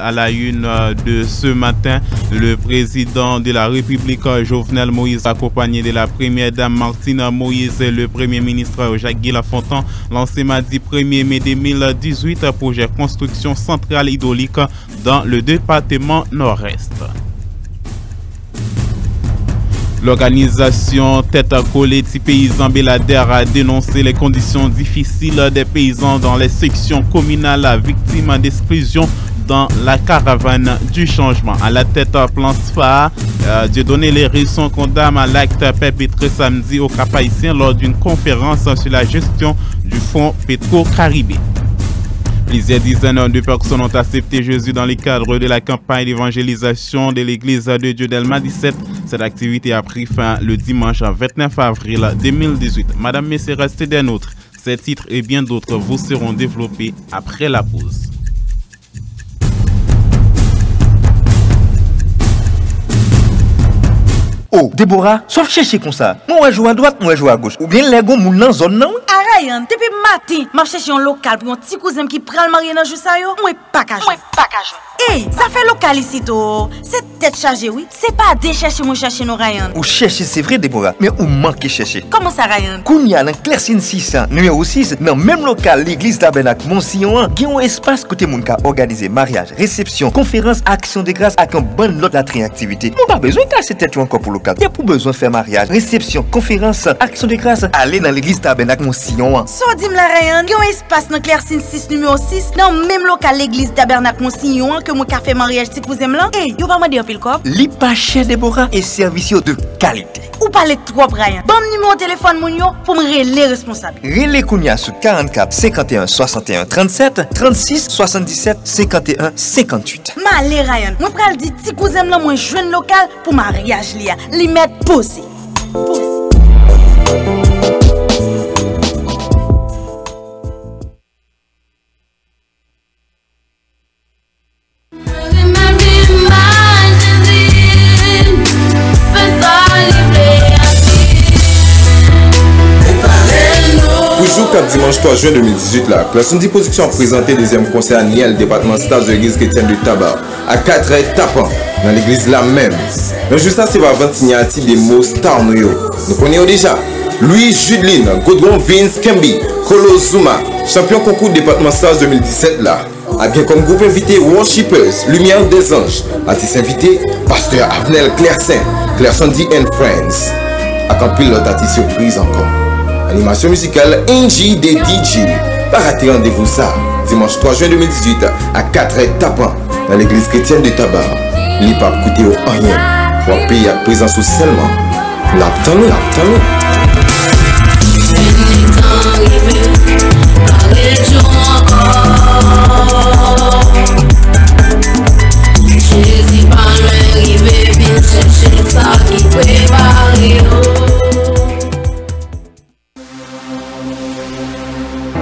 À la une de ce matin, le président de la République, Jovenel Moïse, accompagné de la première dame Martine Moïse et le premier ministre Jacques Lafontaine, lancé mardi 1er mai 2018 projet construction centrale hydraulique dans le département nord-est. L'organisation Tête Collée des paysans Belader a dénoncé les conditions difficiles des paysans dans les sections communales victimes d'exclusion dans la caravane du changement. À la tête plan SFA, Dieudonné Lérisson condamne à l'acte perpétré samedi au Cap-Haïtien lors d'une conférence sur la gestion du fonds Petro-Caribé. Plusieurs dizaines de personnes ont accepté Jésus dans le cadre de la campagne d'évangélisation de l'église de Dieu d'Elma 17. Cette activité a pris fin le dimanche 29 avril 2018. Madame, messieurs, restez des nôtres. Ces titres et bien d'autres vous seront développés après la pause. Oh, Déborah, sauf chercher comme ça. Moi, je joue à droite, moi, je joue à gauche. Ou bien les gars, moun nan zone nan. Ryan, depuis matin, m'a cherché un local pour un petit cousin qui prend le marié dans juste ça yo. Moi pas qu'à jouer. Hey, ça fait local ici to. C'est tête chargée oui. C'est pas de chercher moi chercher non Ryan. Ou chercher c'est vrai Déborah, mais ou manque chercher. Comment ça Ryan? Kounya dans Clercine 600, numéro 6, dans même local l'église Tabernacle Monsillon, qui ont un espace côté moun ka organiser mariage, réception, conférence, action de grâce avec un bon lot d'attraction activité. Ou pas besoin de casser tête encore pour local. Y a pour besoin de faire mariage, réception, conférence, action de grâce, aller dans l'église Tabernacle Monsillon. So dim la Ryan, yon espace dans Clercine 6 numéro 6 dans même local l'église Tabernacle Monsillon que moi ka fait mariage ti cousin là. Eh, yo pas mandé un pile corps. Li pas cher Déborah et service de qualité. Ou parler trop Ryan. Bon numéro téléphone moun yo pour me relever responsable. Relais Kounia sur 44 51 61 37 36 77 51 58. Malé Ryan, moi pral di ti cousin là moi jeune local pour mariage li mettre posé. Dimanche 3 juin 2018, la classe de production a présenté deuxième concert annuel département Stars de l'église chrétienne de Tabar à 4 tapants dans l'église là même. Mais juste ça, c'est pas avant signature des mots Star nous connaissons déjà Louis Judeline, Godron Vince Kembi, Kolo Zuma, champion concours département Stars 2017 là. A bien comme groupe invité Worshippers, Lumière des Anges, artiste invité Pasteur Avnel Clairson D and Friends. A quand pile l'autre artiste surprise encore. Animation musicale NG des DJ. Pas rater rendez-vous ça. Dimanche 3 juin 2018 à 4 tapants dans l'église chrétienne de Tabar. Il pas coûter au rien. Pour payer à présence seulement. L'attendons.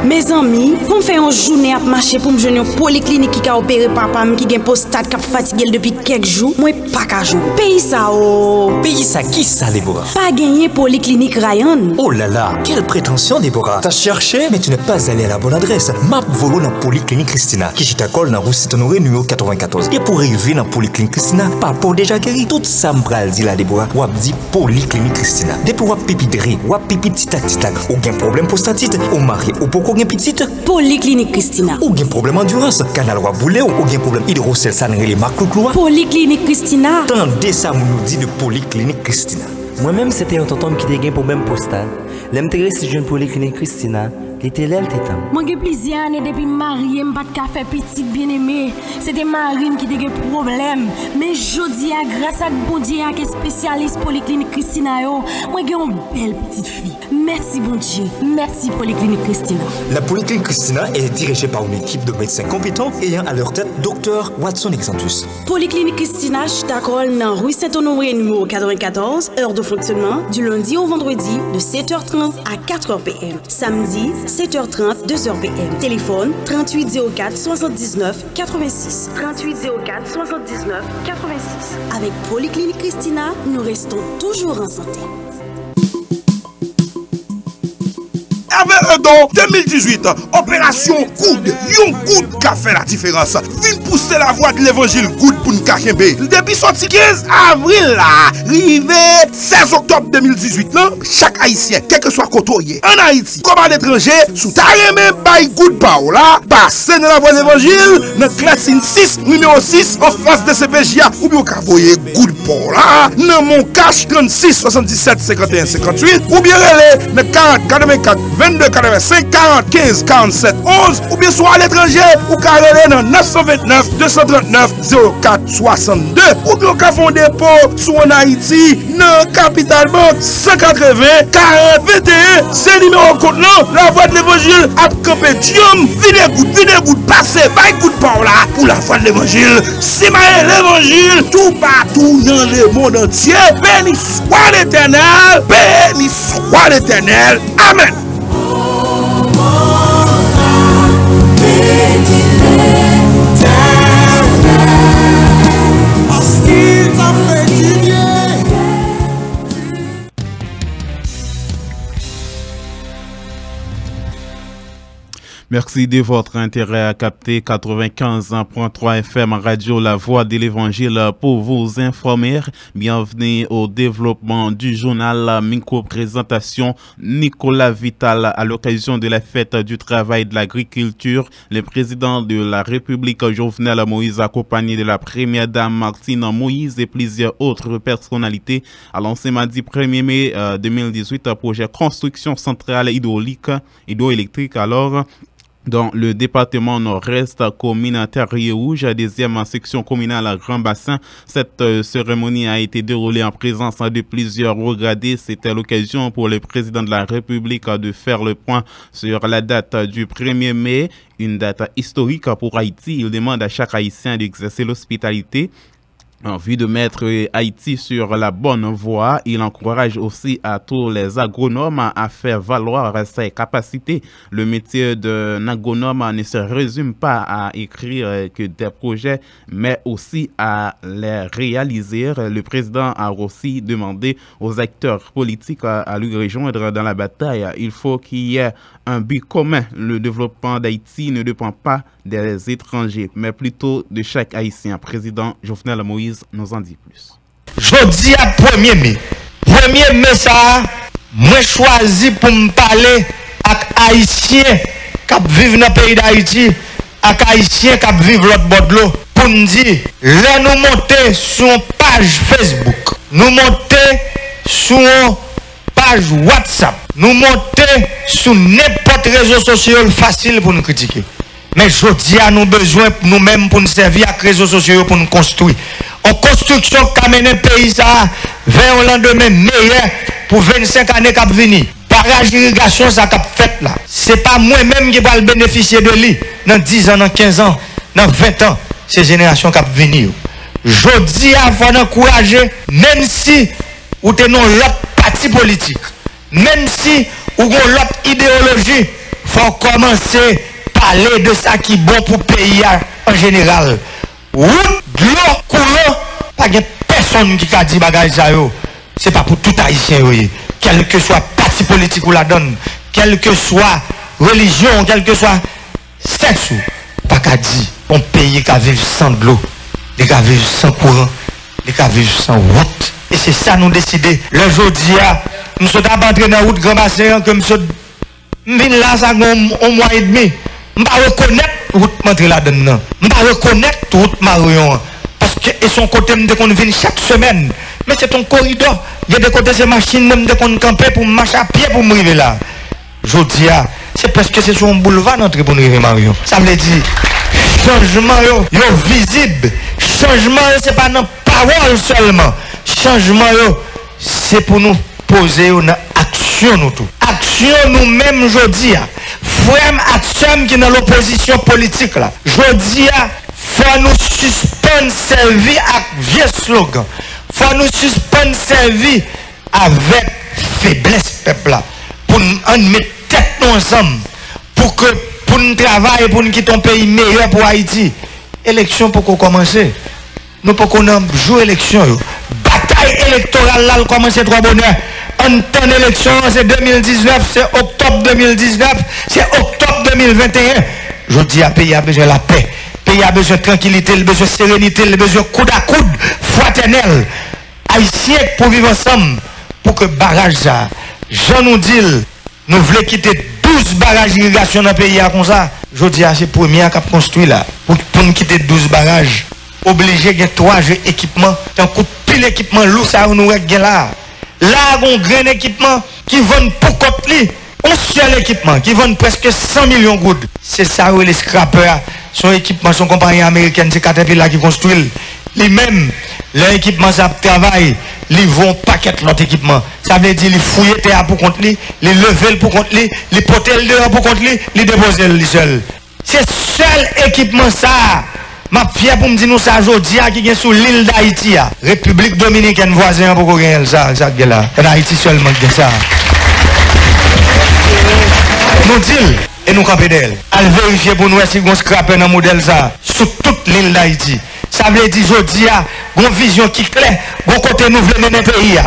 Mes amis, pour me faire une journée à marcher pour me joindre une polyclinique qui a opéré papa qui a un prostate qui a fatigué depuis quelques jours, moi pas qu'à jouer. Pays ça Pays ça qui ça Déborah? Pas gagné polyclinique Ryan. Oh là là, quelle prétention Déborah. T'as cherché mais tu n'es pas allé à la bonne adresse. Map volo dans polyclinique Christina qui je t'accorde dans rue Saint-Honoré numéro 94. Et pour arriver dans polyclinique Christina, pas pour déjà guéri tout ça m'pral dit la Déborah. Ou dit polyclinique Christina. Depuis ou pipi dri, ou pipi titac, aucun problème prostatite, ou marié ou pour gen petite Polyclinique Christina. Ou gen problème endurance, canal roi boulé ou gen problème hydrocèle sanré les marques cloua. Polyclinique Christina. Tendez ça nous dit de Polyclinique Christina. Moi-même c'était un tonton qui était un problème postal. L'aime si jeune Polyclinique Christina, l'été là t'étais. Moi j'ai plusieurs années depuis marié, m'pas de café petit bien-aimé. C'était Marine qui était un problème. Mais jodi a grâce à bon Dieu qui est spécialiste Polyclinique Christina yo, moi j'ai une belle petite fille. Merci bon Dieu. Merci Polyclinique Christina. La Polyclinique Christina est dirigée par une équipe de médecins compétents ayant à leur tête Dr Watson Exantus. Polyclinique Christina, je t'accorde dans rue Saint-Honoré numéro 94, heure de fonctionnement du lundi au vendredi de 7h30 à 4h PM. Samedi 7h30, 2h PM. Téléphone 3804 79 86. 3804 79 86. Avec Polyclinique Christina, nous restons toujours en santé. avec un don 2018, opération Good, yon Good qui a fait la différence. Vin pousser la voie de l'évangile Good pour nous kakembe. Depuis sorti 15 avril là, rivé 16 octobre 2018 là, chaque haïtien, quel que soit côté en Haïti, comme à l'étranger, sous ta remè by Good Power là, passez dans la voie de l'évangile, dans classe 6, numéro 6, en face de CPJA, ou bien vous voyez Good Power là, dans mon cash 36 77 51 58, ou bien relais dans 40 84 22 85 40 15 47 11, ou bien soit à l'étranger, ou carré dans 929 239 04 62, ou bien vous font dépôt sous en Haïti, dans Capital Bank 180 40 21, c'est numéro compte là, la voie de l'évangile a campé Diom, venez good, passez by Good Power là, pour la voie de l'évangile, c'est l'évangile, tout partout dans le monde entier, béni soit l'Éternel, béni soit l'Éternel, amen. Merci de votre intérêt à capter 95.3 FM Radio La Voix de l'Évangile pour vous informer. Bienvenue au développement du journal micro-présentation Nicolas Vital à l'occasion de la fête du travail de l'agriculture. Le président de la République Jovenel Moïse accompagné de la première dame Martine Moïse et plusieurs autres personnalités a lancé mardi 1er mai 2018 un projet construction centrale hydroélectrique dans le département nord-est, commune Terre-Rouge, deuxième section communale à Grand Bassin. Cette cérémonie a été déroulée en présence de plusieurs regardés. C'était l'occasion pour le président de la République de faire le point sur la date du 1er mai, une date historique pour Haïti. Il demande à chaque Haïtien d'exercer l'hospitalité. En vue de mettre Haïti sur la bonne voie, il encourage aussi à tous les agronomes à faire valoir ses capacités. Le métier d'un agronome ne se résume pas à écrire que des projets, mais aussi à les réaliser. Le président a aussi demandé aux acteurs politiques à lui rejoindre dans la bataille. Il faut qu'il y ait un but commun. Le développement d'Haïti ne dépend pas des étrangers, mais plutôt de chaque Haïtien. Président Jovenel Moïse nous en dit plus. Jeudi à 1er mai. 1er mai ça, moi choisi pour me parler avec Haïtiens qui vivent dans le pays d'Haïti, avec Haïtiens qui vivent l'autre bord de l'eau. Pour nous dire, là nous monter sur une page Facebook, nous monter sur une page WhatsApp, nous monter sur n'importe réseau social facile pour nous critiquer. Mais aujourd'hui, nous avons besoin nous-mêmes pour nous servir avec les réseaux sociaux pour nous construire. En construction qui amène un pays ça vers un lendemain meilleur pour 25 années qui venir. Barrage d'irrigation ça qui fait là. Ce n'est pas moi-même qui va le bénéficier de lui dans 10 ans, dans 15 ans, dans 20 ans. Ces générations qui vont venir. Aujourd'hui, il faut encourager, même si vous avez l'autre parti politique, même si vous avez l'autre idéologie, il faut commencer parler de ça qui est bon pour le pays en général. Route, de l'eau, courant, pas de personne qui a dit bagage ça. Ce n'est pas pour tout haïtien, quel que soit parti politique ou la donne, quelle que soit religion, quel que soit sexe, pas qu'à dire, on pays qui vivre sans de l'eau, les qui vivent sans courant, les qui vivent sans route. Et c'est ça nous décider. Le jour nous sommes entrés dans la route Grand Bassin, que nous sommes là, ça un mois et demi. Je ne vais pas reconnaître route Mantré là-dedans. Je ne vais pas reconnaître route Marion. Parce que son côté, qu'on vient chaque semaine. Mais c'est un corridor. Il y a des côtés, ces machines, même qu'on camper pour marcher à pied pour m'arriver là. Je dis, c'est parce que c'est sur un boulevard d'entrée pour nous arriver Marion. Ça veut dire, changement, yo visible. Changement, ce n'est pas dans parole seulement. Changement, c'est pour nous poser une action, nous tout. Action, nous-mêmes, je dis, frère action qui est dans l'opposition politique là. Je dis, faut nous suspendre servir avec vieux slogan. Faut nous suspendre servir avec faiblesse peuple là. Pour nous mettre tête ensemble. Pour nous travailler, pour nous quitter un pays meilleur pour Haïti. Élection pour qu'on commence. Nous pour qu'on jouer élection. Bataille électorale là, commence 3 bonheur. En temps d'élection, c'est 2019, c'est octobre 2019, c'est octobre 2021. Je dis à pays a besoin de la paix, pays a besoin de tranquillité, il a besoin de sérénité, il a besoin de coude à coude, fraternel. Haïtiens pour vivre ensemble, pour que barrage ça, Jean nous dit, nous voulons quitter 12 barrages d'irrigation dans le pays comme ça. Je dis à ces premiers qui ont construit là, pour nous quitter 12 barrages, obligé de 3 équipements, un coup de pile équipement lourd, ça nous règle là. Là, on a un grand équipement qui vend pour Copli, un seul équipement qui vend presque 100 millions de gouttes. C'est ça où les scrappers, son équipement, son compagnie américaine, c'est Caterpillar qui construit. Les-mêmes, leur équipement, ça travaille, ils vont paquet l'autre équipement. Ça veut dire, ils fouillent terre pour contre lui, les lever pour contre lui, les porter le dehors pour contre lui, les déposer le seul. C'est seul équipement ça. Ma fière pour me dire nous ça aujourd'hui qui est sur l'île d'Haïti. République dominicaine voisin pour gagner ça là. En Haïti seulement que ça. Nous disons et nous camper d'elle. Elle vérifier pour nous si on scrape dans modèle ça sur toute l'île d'Haïti. Ça veut dire aujourd'hui une vision qui claire, bon côté nous voulons mener le pays.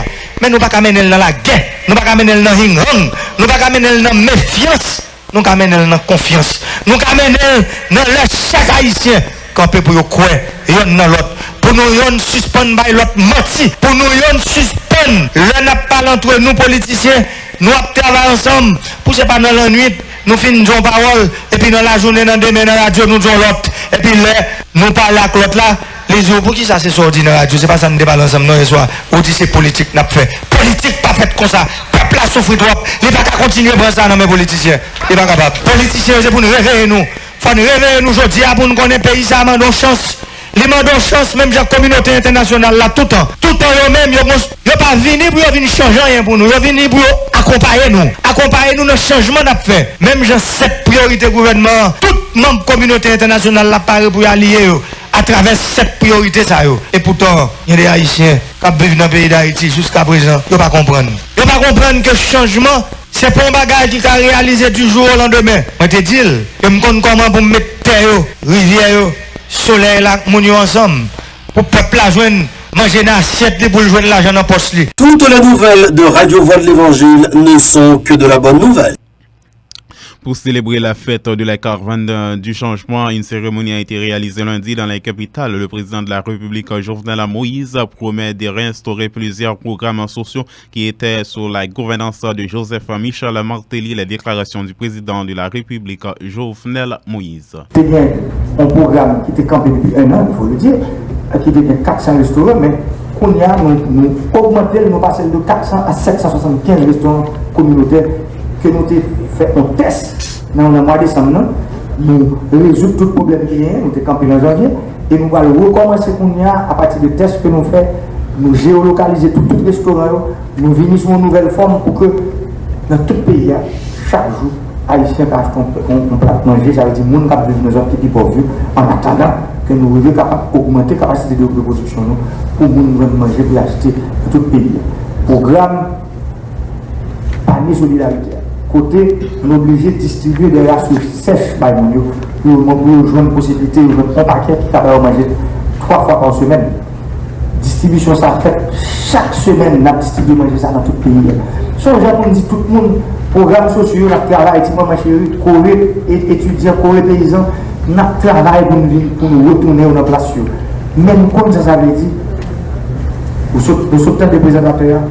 Mais nous ne pouvons pas mener dans la guerre, nous ne pouvons pas mener dans la hing-hang, nous ne pouvons pas mener dans la méfiance, nous ne pouvons pas mener dans la confiance, nous ne pouvons pas mener dans le chaque haïtien. Camper pour quoi yon dans l'autre pour nous yon suspendre by l'autre menti pour nous yon suspendre le n'a pas entre nous politiciens nous travaillons ensemble pour c'est pas dans la nuit nous finissons parole et puis dans la journée dans demain dans la radio nous disons l'autre et puis là nous parlons avec l'autre là les jours pour qui ça c'est sorti dans la radio c'est pas ça nous déballe ensemble non et soir on dit c'est politique n'a fait politique pas fait comme ça peuple a souffert trop il pas qu'à continuer à prendre ça dans mes politiciens il pas capable politiciens c'est pour nous réveiller nous faut nous réveiller nous aujourd'hui pour nous connaître pays ça mandons chance les mandons chance même la communauté internationale là tout le temps eux même ils pas venir pour venir changer rien pour nous ils venir pour accompagner nous dans le changement n'a fait même j'ai cette priorité gouvernement toute membre communauté internationale là paré pour allier à travers cette priorité ça et pourtant il y a des haïtiens qui vivent dans le pays d'Haïti jusqu'à présent ils pas comprendre que le changement c'est pas un bagage qui a réalisé du jour au lendemain. Je te dis que je me comment pour mettre terre, rivière, soleil, là, mon ensemble. Pour le peuple à joindre, manger dans l'assiette pour joindre l'argent dans le poste. Toutes les nouvelles de Radio Voix de l'Évangile ne sont que de la bonne nouvelle. Pour célébrer la fête de la caravane du changement, une cérémonie a été réalisée lundi dans la capitale. Le président de la République, Jovenel Moïse, promet de réinstaurer plusieurs programmes sociaux qui étaient sous la gouvernance de Joseph Michel Martelly. La déclaration du président de la République, Jovenel Moïse. C'était un programme qui était campé depuis 1 an, il faut le dire, qui était 400 restaurants, mais qu'on y a nous augmenté, nous passons de 400 à 775 restaurants communautaires que nous avons fait un test dans le mois de décembre. Nous résoudre tout le problème qui est, nous avons campé en janvier, et nous allons recommencer à partir des tests que nous faisons, nous géolocaliser tout le restaurant, nous venons sur une nouvelle forme pour que dans tout le pays, chaque jour, Haïtiens qui achètent un plat de manger, ça veut dire que nous avons besoin de petits pauvres en attendant que nous soyons capables d'augmenter la capacité de production pour nous manger pour acheter dans tout le pays. Programme panier solidarité. Côté, on est obligé de distribuer des rations sèches pour jouer une possibilité de un paquet qui capable de manger 3 fois par semaine. Distribution, ça fait chaque semaine, on a distribué manger ça dans tout le pays. So, on dit tout le monde, programme social, on a travaillé, ma chérie, Corée, étudiants, Corée paysans, on a travaillé pour nous retourner dans la place. Même comme ça veut dire, pour sauter des présentateurs,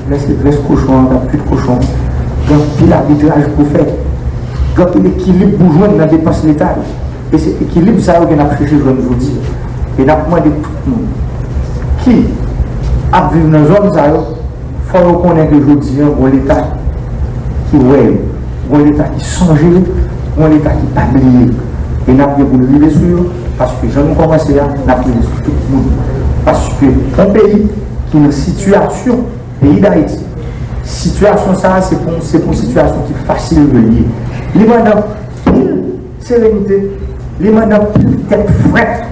laisse cochon, plus de cochon. Il y a un pile arbitrage pour faire. Il y a un équilibre pour jouer dans la dépense létale. Et c'est l'équilibre ça qu'on a cherché aujourd'hui. Et n'a demandé tout le monde qui a vécu dans la zone, il faut reconnaître que aujourd'hui, on a l'État qui est, on a l'État qui songe, on a l'État qui n'est pas brillé. Et n'a pas pour le vivre sur parce que j'en ai commencé à n'a pas sur tout le monde. Parce que un pays qui est en situation, pays d'Haïti, situation ça, c'est pour une situation qui est facile de lier. Les mandats, pile sérénité, les mandats, pile tête frette.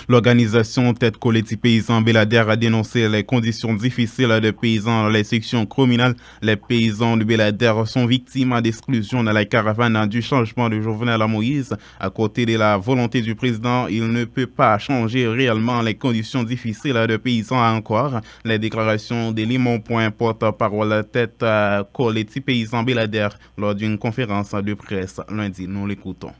L'organisation Tête collective paysan Belader a dénoncé les conditions difficiles des paysans dans les sections communales. Les paysans de Belader sont victimes d'exclusion dans la caravane du changement de Jovenel Moïse. À côté de la volonté du président, il ne peut pas changer réellement les conditions difficiles des paysans encore. Les déclarations de Limon Point, porte-parole Tête collective paysan Belader lors d'une conférence de presse lundi. Nous l'écoutons.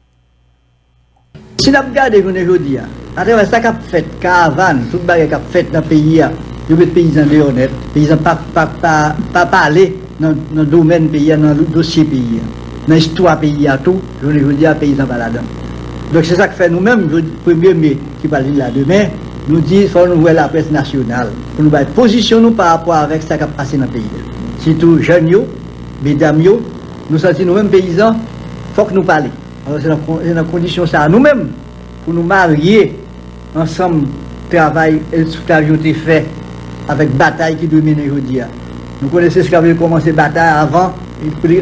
Si nous regardons aujourd'hui, à travers ça qu'a fait caravane, tout le bagage qu'a fait dans le pays, il y a des paysans de honnêtes, les paysans pas parler dans le domaine pays, dans le dossier pays, dans l'histoire pays, tout, je veux dire, les paysans pas là-dedans. Donc c'est ça que fait nous-mêmes, le 1er mai qui parle là demain, nous dit qu'il faut nous voir la presse nationale, pour nous positionner par rapport avec ce qui a passé dans le pays. Surtout jeunes, mesdames, nous sentons nous-mêmes paysans, il faut que nous parlions. Alors c'est dans la condition ça nous-mêmes, pour nous marier ensemble, travail et tout ce été fait avec bataille qui domine aujourd'hui. Nous connaissons ce qui avait commencé la bataille avant,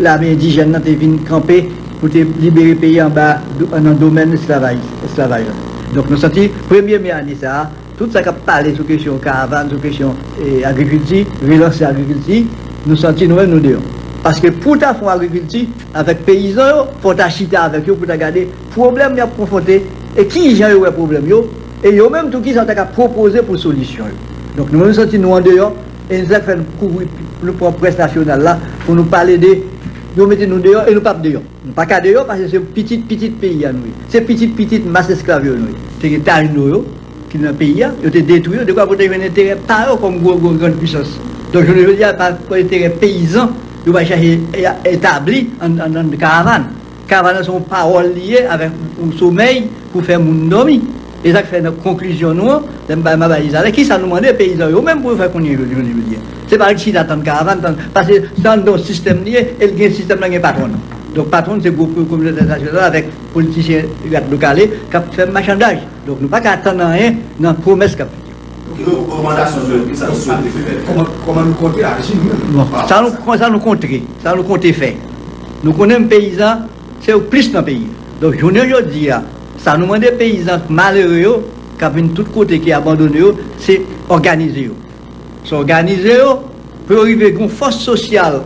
l'armée indigène est venue camper pour libérer le pays en bas dans le domaine de l'esclavage. Donc nous sentons, première année ça, tout ça qui a parlé sur la question caravane, sur la question agriculture, relancer l'agriculture, nous sentons nous-mêmes nous dehors. Parce que pour ta faire agriculture, avec les paysans, il faut t'acheter avec eux pour regarder le problème qu'ils ont confronté et qui ont eu le problème. Et ils ont même tout qui sont proposé pour solution. Donc nous nous sentons nous en dehors et nous avons fait le presse nationale là pour nous parler de nous mettons nous dehors et nous pas dehors. Nous pas qu'à dehors parce que c'est un petit pays à nous. C'est petite masse esclave nous. C'est que t'as nous qui dans le pays, ils ont été détruits. De quoi vous avez un intérêt pas comme grande puissance. Donc je veux dire pas intérêt paysan. Nous va chercher établi en caravane. Caravane sont paroles liées avec un sommeil pour faire mon dormir. Et ça fait une conclusion nous, qui ça nous demande les paysans, même pour faire qu'on y veut dire. C'est pas ici d'attendre caravane, parce que dans le système lié, et le système là est patron. Donc patron c'est groupe communauté nationale avec politiciens locaux qui fait marchandage. Donc nous pas qu'à attendre rien dans la promesse qu'a fait. Comment nous compter agir nous-mêmes? Ça nous compter faire. Nous connaissons les paysans, c'est plus dans le pays. Donc je ne dis pas, ça nous demande des paysans malheureux qui viennent de tous côtés, qui abandonnent, c'est organiser. C'est organiser pour arriver à une force sociale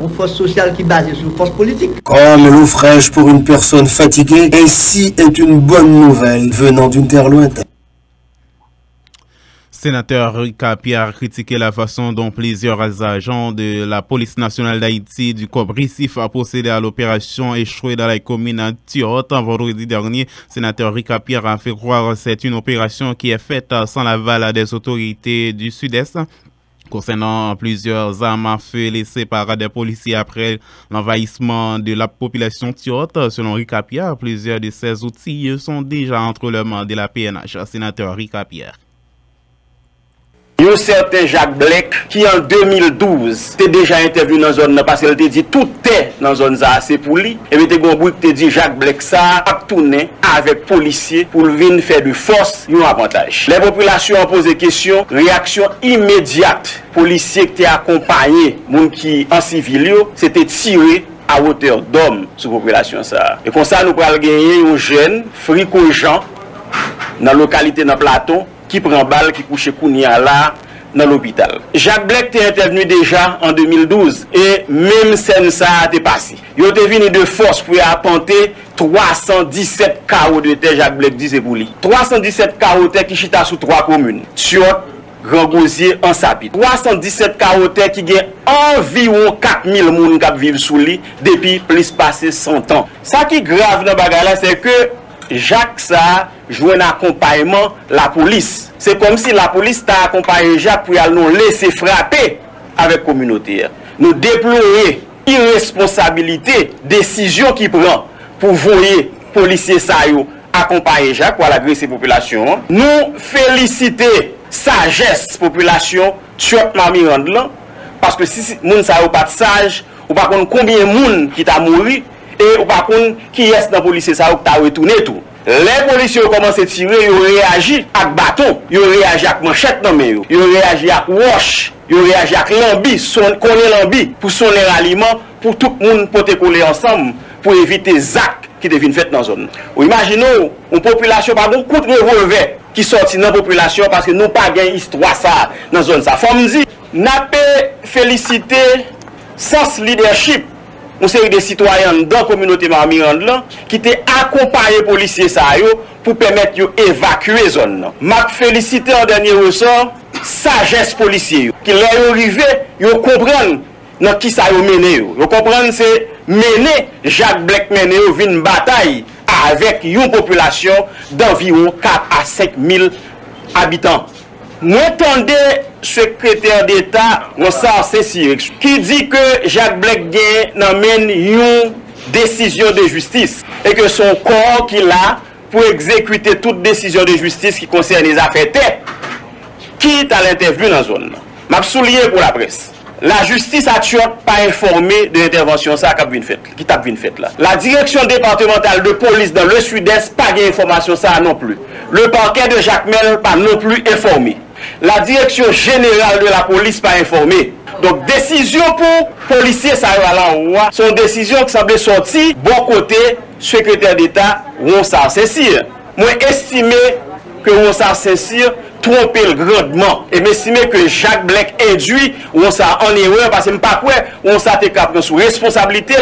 qui est basée sur une force politique. Comme l'eau fraîche pour une personne fatiguée, ainsi est une bonne nouvelle venant d'une terre lointaine. Sénateur Rika Pierre a critiqué la façon dont plusieurs agents de la police nationale d'Haïti du corps Ricif a procédé à l'opération échouée dans la commune Tiot vendredi dernier. Sénateur Rika Pierre a fait croire que c'est une opération qui est faite sans l'aval des autorités du Sud-Est. Concernant plusieurs armes à feu laissées par des policiers après l'envahissement de la population Tiot, selon Rika Pierre, plusieurs de ces outils sont déjà entre les mains de la PNH. Sénateur Rika Pierre. Il y a un certain Jacques Blake qui en 2012 était déjà intervenu dans la zone parce qu'il a dit tout est dans la zone c'est pour lui. Et puis il a dit Jacques Blake ça a tourné avec policiers pour venir faire de force un avantage. Les populations ont posé question, réaction immédiate. Policiers qui étaient accompagnés, gens qui en civil, c'était tiré à hauteur d'homme sur la population. Et comme ça, nous allons gagner un jeune, Frico Jean, dans la localité dans le plateau, qui prend balle, qui couche Kounia là, dans l'hôpital. Jacques Blake était intervenu déjà en 2012 et même scène ça a été passé. Il était venu de force pour apporter 317 carreaux de terre, Jacques Blake disait pour lui. 317 carreaux de terre qui chita sous 3 communes. Sur Grand Gosier en Sapit. 317 carreaux de terre qui gagne environ 4000 personnes qui vivent sous lui depuis plus passé 100 ans. Ça qui est grave dans le bagage, c'est que Jacques ça joue un accompagnement la police. C'est comme si la police t'a accompagné Jacques pour nous laisser frapper avec la communauté. Nous déployer irresponsabilité, décision qu'il prend pour voyer policiers ça accompagner Jacques pour agresser la population. Nous féliciter sagesse population sur Mamirande là parce que si moun ça pas de sage, ou pas combien de monde qui t'a mouru et ou par contre qui est dans policier ça ou t'a retourné tout. Les policiers ont commencé à tirer, ils ont réagi avec bâton, ils ont réagi avec manchette dans les mains, ils ont réagi avec wash, ils ont réagi avec lambi, connaît lambi pour sonner l'aliment pour tout le monde pour te coller ensemble pour éviter ZAC qui devine fait dans la zone. Ou imaginons une population par un coup de revers qui sortit dans la population parce que nous pas gain histoire ça dans la zone ça. Faut me dire, n'a pas félicité sans leadership une série de citoyens dans la communauté Marmirande qui t'ont accompagné les policiers pour permettre d'évacuer la zone. M'a félicité en dernier ressort sagesse policier qui leur arrivé, ils comprennent dans qui ça a mené. Ils comprennent c'est mener Jacques Blake mener une bataille avec une population d'environ 4 à 5 000 habitants. Moi, attendez, secrétaire d'État, qui dit que Jacques Blake mène une décision de justice et que son corps qu'il a pour exécuter toute décision de justice qui concerne les affaires têtes, quitte à l'interview dans la zone. Je souligné pour la presse. La justice a toujours pas informé de l'intervention qui t'a bien faite là. La direction départementale de police dans le sud-est pas d'information ça non plus. Le parquet de Jacmel pas non plus informé. La direction générale de la police pas informée. Donc décision pour policiers ça là sont décisions qui semblent sortir bon côté secrétaire d'État Ronsard Saint-Cyr. Moi estimé que Ronsard Saint-Cyr tromper grandement et m'estimer que Jacques Blake induit Ronsard en erreur parce que je pas quoi Ronsard est capable sous responsabilité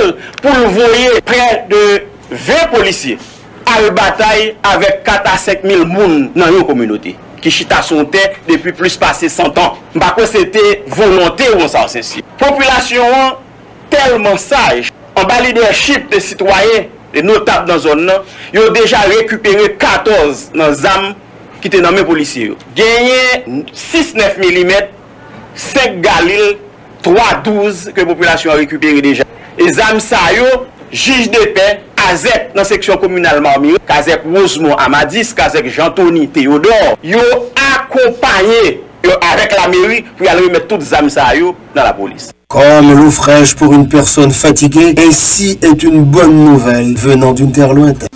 pour le voyer près de 20 policiers à la bataille avec 4 à 5 000 personnes dans une communauté qui chita son tête depuis plus passé 100 ans. Parce que c'était volonté Ronsard Saint-Cyr. Population tellement sage en bas leadership des citoyens et notables dans la zone, ils ont déjà récupéré 14 dans les armes qui étaient dans mes policiers. Gagné 6,9 mm, 5 Galil, 3,12 que la population a récupéré déjà. Et ZAM Sayo, juge de paix, Kazek dans la section communale Marmire, Kazek Rosemont Amadis, Kazek Jean-Tony Théodore, ils ont accompagné avec la mairie pour aller remettre toutes les ZAM Sayo dans la police. Comme l'eau fraîche pour une personne fatiguée, ainsi est une bonne nouvelle venant d'une terre lointaine.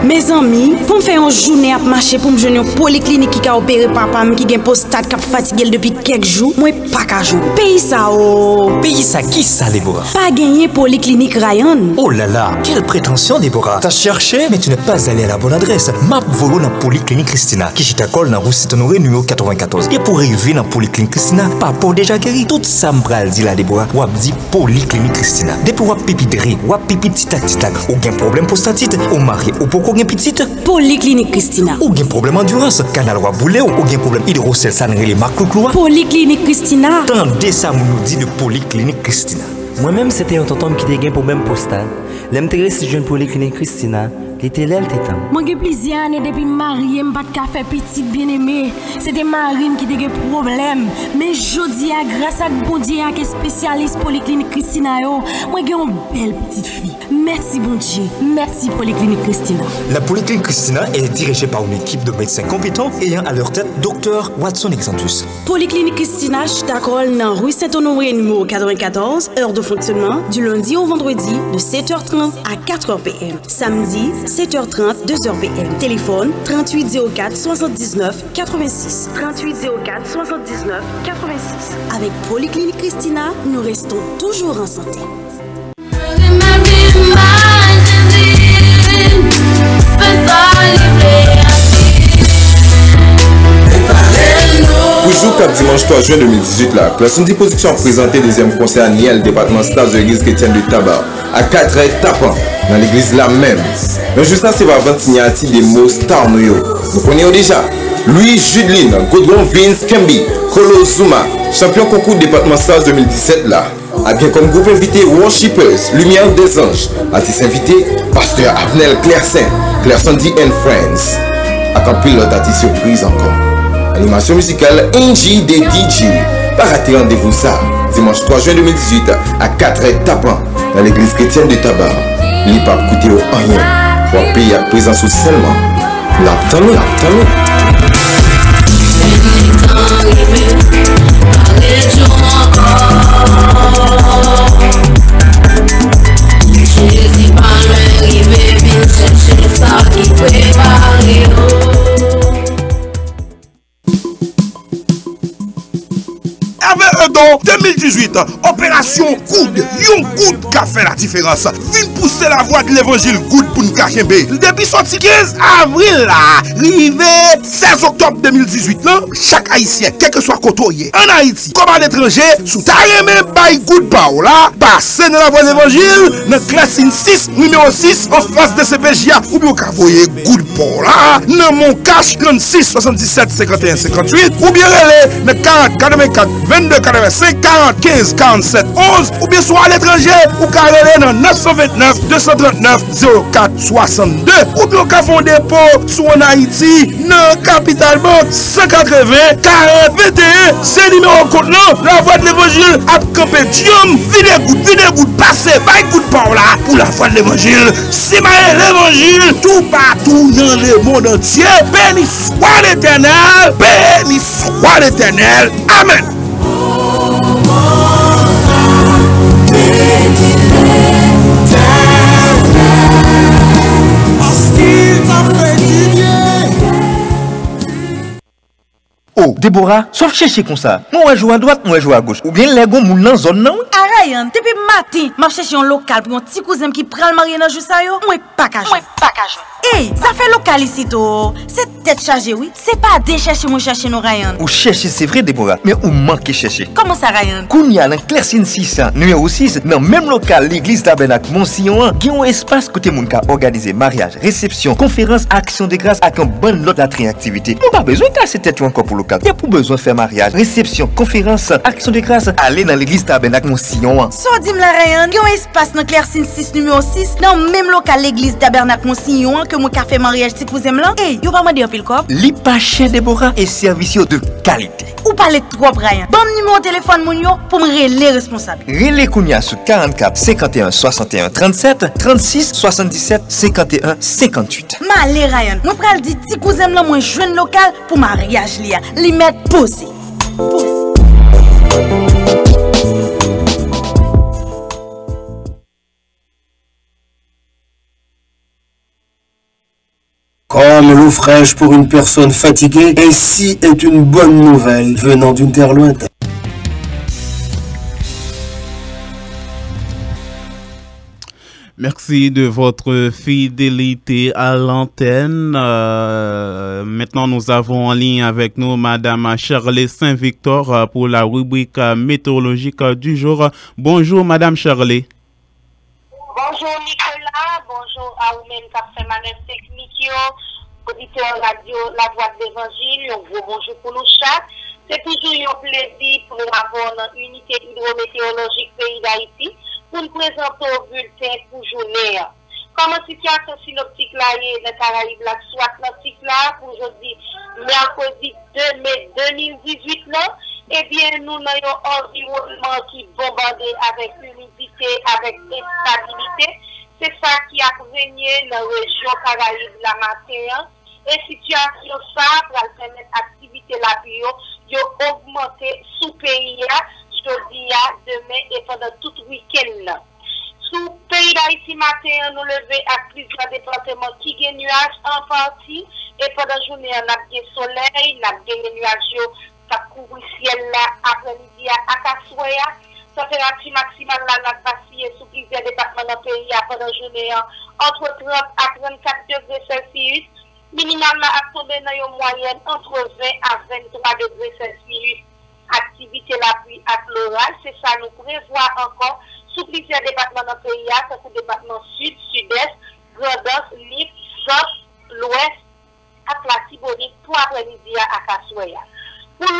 Mes amis, pour me faire une journée à marcher pour me joindre une polyclinique qui a opéré papa qui a un prostate qui a fatigué depuis quelques jours, moi pas qu'à jouer. Pays ça Pays ça qui ça Déborah? Pas gagné polyclinique Ryan. Oh là là, quelle prétention Déborah. T'as cherché mais tu n'es pas allé à la bonne adresse. Map volo dans polyclinique Christina qui t'accorde dans rue Saint-Honoré numéro 94. Et pour arriver dans polyclinique Christina, pas pour déjà guéri. Tout ça m'bral dit la Déborah. Ou dit polyclinique Christina. Depuis ou pipidri, ou pipi titac, ou bien problème prostatite, ou mari, ou pour ou petite polyclinique Christina. Ou bien problème endurance, canal roi boulé ou bien problème hydrocèle sanré les marques cloua. Polyclinique Christina. Tendez ça nous dit de polyclinique Christina. Moi-même c'était un tonton qui a un problème postal. L'intérêt si je polyclinique Christina, l'été là le temps. Moi j'ai plusieurs années depuis marié, m'pas de café petit bien-aimé. C'était Marine qui a des problèmes. Mais jodi a grâce à bon Dieu qui est spécialiste polyclinique Christina yo, moi j'ai une belle petite fille. Merci bon Dieu. Merci polyclinique Christina. La polyclinique Christina est dirigée par une équipe de médecins compétents ayant à leur tête Dr Watson Exantus. Polyclinique Christina, Ch'takol dans rue Saint-Honoré numéro 94, heure de fonctionnement du lundi au vendredi de 7h30 à 4h PM. Samedi 7h30, 2h PM. Téléphone 3804 79 86. 3804 79 86. Avec Polyclinique Christina, nous restons toujours en santé. Toujours cap dimanche 3 juin 2018 la classe de position présentée deuxième conseil annuel département stage de l'église chrétienne de Tabar à 4 tapant dans l'église la même. Mais juste ça c'est pas avant signature des mots star nous. Nous connaissons déjà Louis Judeline, Godron Vince Kembi, Kolo Zuma, champion concours département stage 2017 là. A bien comme groupe invité Worshippers, Lumière des Anges, artiste invité Pasteur Avenel Clairsaint, Clairsandy and Friends. A quand pilote artiste surprise encore. Animation musicale NG des DJ. Pas rater rendez-vous ça. Dimanche 3 juin 2018 à 4h tapant dans l'église chrétienne de Tabar. Li pas coûter au rien. Pour payer à présence seulement. L'attendons. Pendant 2018, opération Coude, yon Coude qui a fait la différence. Vin pousser la voix de l'évangile Coude pour nous kembe. Depuis sorti 15 avril là, rivé 16 octobre 2018 là, chaque haïtien, quel que soit côté en Haïti, comme à l'étranger, sous taille même by Good Power là, passez dans la voie de l'évangile, dans classe 6, numéro 6, en face de CPJA, ou bien vous voyez Good Power là, dans mon cash 36 77 51 58, ou bien relais dans 40 84 22 85 40 15 47 11, ou bien soit à l'étranger, ou carré dans 929 239 04 62, ou bien au fond dépôt sur en Haïti, dans Capital Bank 180 40 21, c'est numéro compte là, la voix de l'évangile a campé Diom, vide goutte, passez, by Good Power là, pour la voix de l'évangile, c'est l'évangile, tout partout dans le monde entier, béni soit l'Éternel, béni soit l'Éternel, amen. Oh, Déborah, sauf chercher comme ça. Moi, je joue à droite, moi, je joue à gauche. Ou bien les gars, moun nan zone non? Ryan, depuis matin, m'a cherché un local pour un petit cousin qui prend le mariage dans juste ça yo. Moi pas ka jouer. Hey, ça fait local ici to. C'est tête chargée oui. C'est pas de chercher moi chercher non Ryan. Ou chercher c'est vrai Déborah, mais ou manque chercher. Comment ça Ryan? Kounya dans Clercine 6, numéro 6, dans même local l'église Tabernacle Monsignor, qui ont espace côté moun ka organiser mariage, réception, conférence, action de grâce avec un bon lot d'activité. Nous pas besoin de casser tête encore pour local. Y a pour besoin de faire mariage, réception, conférence, action de grâce, aller dans l'église Tabernacle Monsignor. So dim la Ryan, qui ont espace dans Clercine 6 numéro 6, dans même local l'église Tabernacle Monsignor que mon café mariage ti cousin blanc. Hey, yo pas mandé un pile corps. Li pas cher Déborah et service de qualité. Ou parler trop Ryan. Bon numéro de téléphone moun yo pour me relayer responsable. Relais Kounia sur 44 51 61 37 36 77 51 58. Malé Ryan, moi pral di ti cousin blanc moi jeune local pour mariage li mettre posé. Comme l'eau fraîche pour une personne fatiguée, ainsi est une bonne nouvelle venant d'une terre lointaine. Merci de votre fidélité à l'antenne. Maintenant, nous avons en ligne avec nous Madame Shirley Saint-Victor pour la rubrique météorologique du jour. Bonjour Madame Shirley. Bonjour Nicolas, bonjour à vous-même qui a fait manœuvre technique, auditeur radio La Voix de l'Évangile, un gros bonjour pour nous chaque. C'est toujours un plaisir pour avoir une unité hydrométéorologique pays d'Haïti pour nous présenter au bulletin pour journée. Comme la situation synoptique là est dans Caraïbes, soit Atlantique là, pour aujourd'hui, mercredi 2 mai 2018 là, eh bien, nous avons un environnement qui bombardé avec humidité, avec instabilité. C'est ça qui a régné dans la région Caraïbes la matin. Et situation ça, pour permettre l'activité la bio, a augmenté sous pays, jeudi, demain et pendant tout le week-end. Sous pays d'Haïti matin, nous levons à plusieurs départements qui ont des nuages en partie. Et pendant la journée, on a des soleil, on a des nuages. Ça couvre le ciel là après-midi à Kassoya. Température maximale là n'a vacillé sous plusieurs départements dans le pays pendant la journée entre 30 à 34 degrés Celsius. Minimal là a tombé dans une moyenne entre 20 à 23 degrés Celsius. Activité la pluie à l'oral, c'est ça nous prévoit encore sous plusieurs départements dans le pays, c'est le département sud, sud-est, Grand-Est, Nip, Centre, l'ouest, à la Tibonite pour après-midi à Kassoya. Pour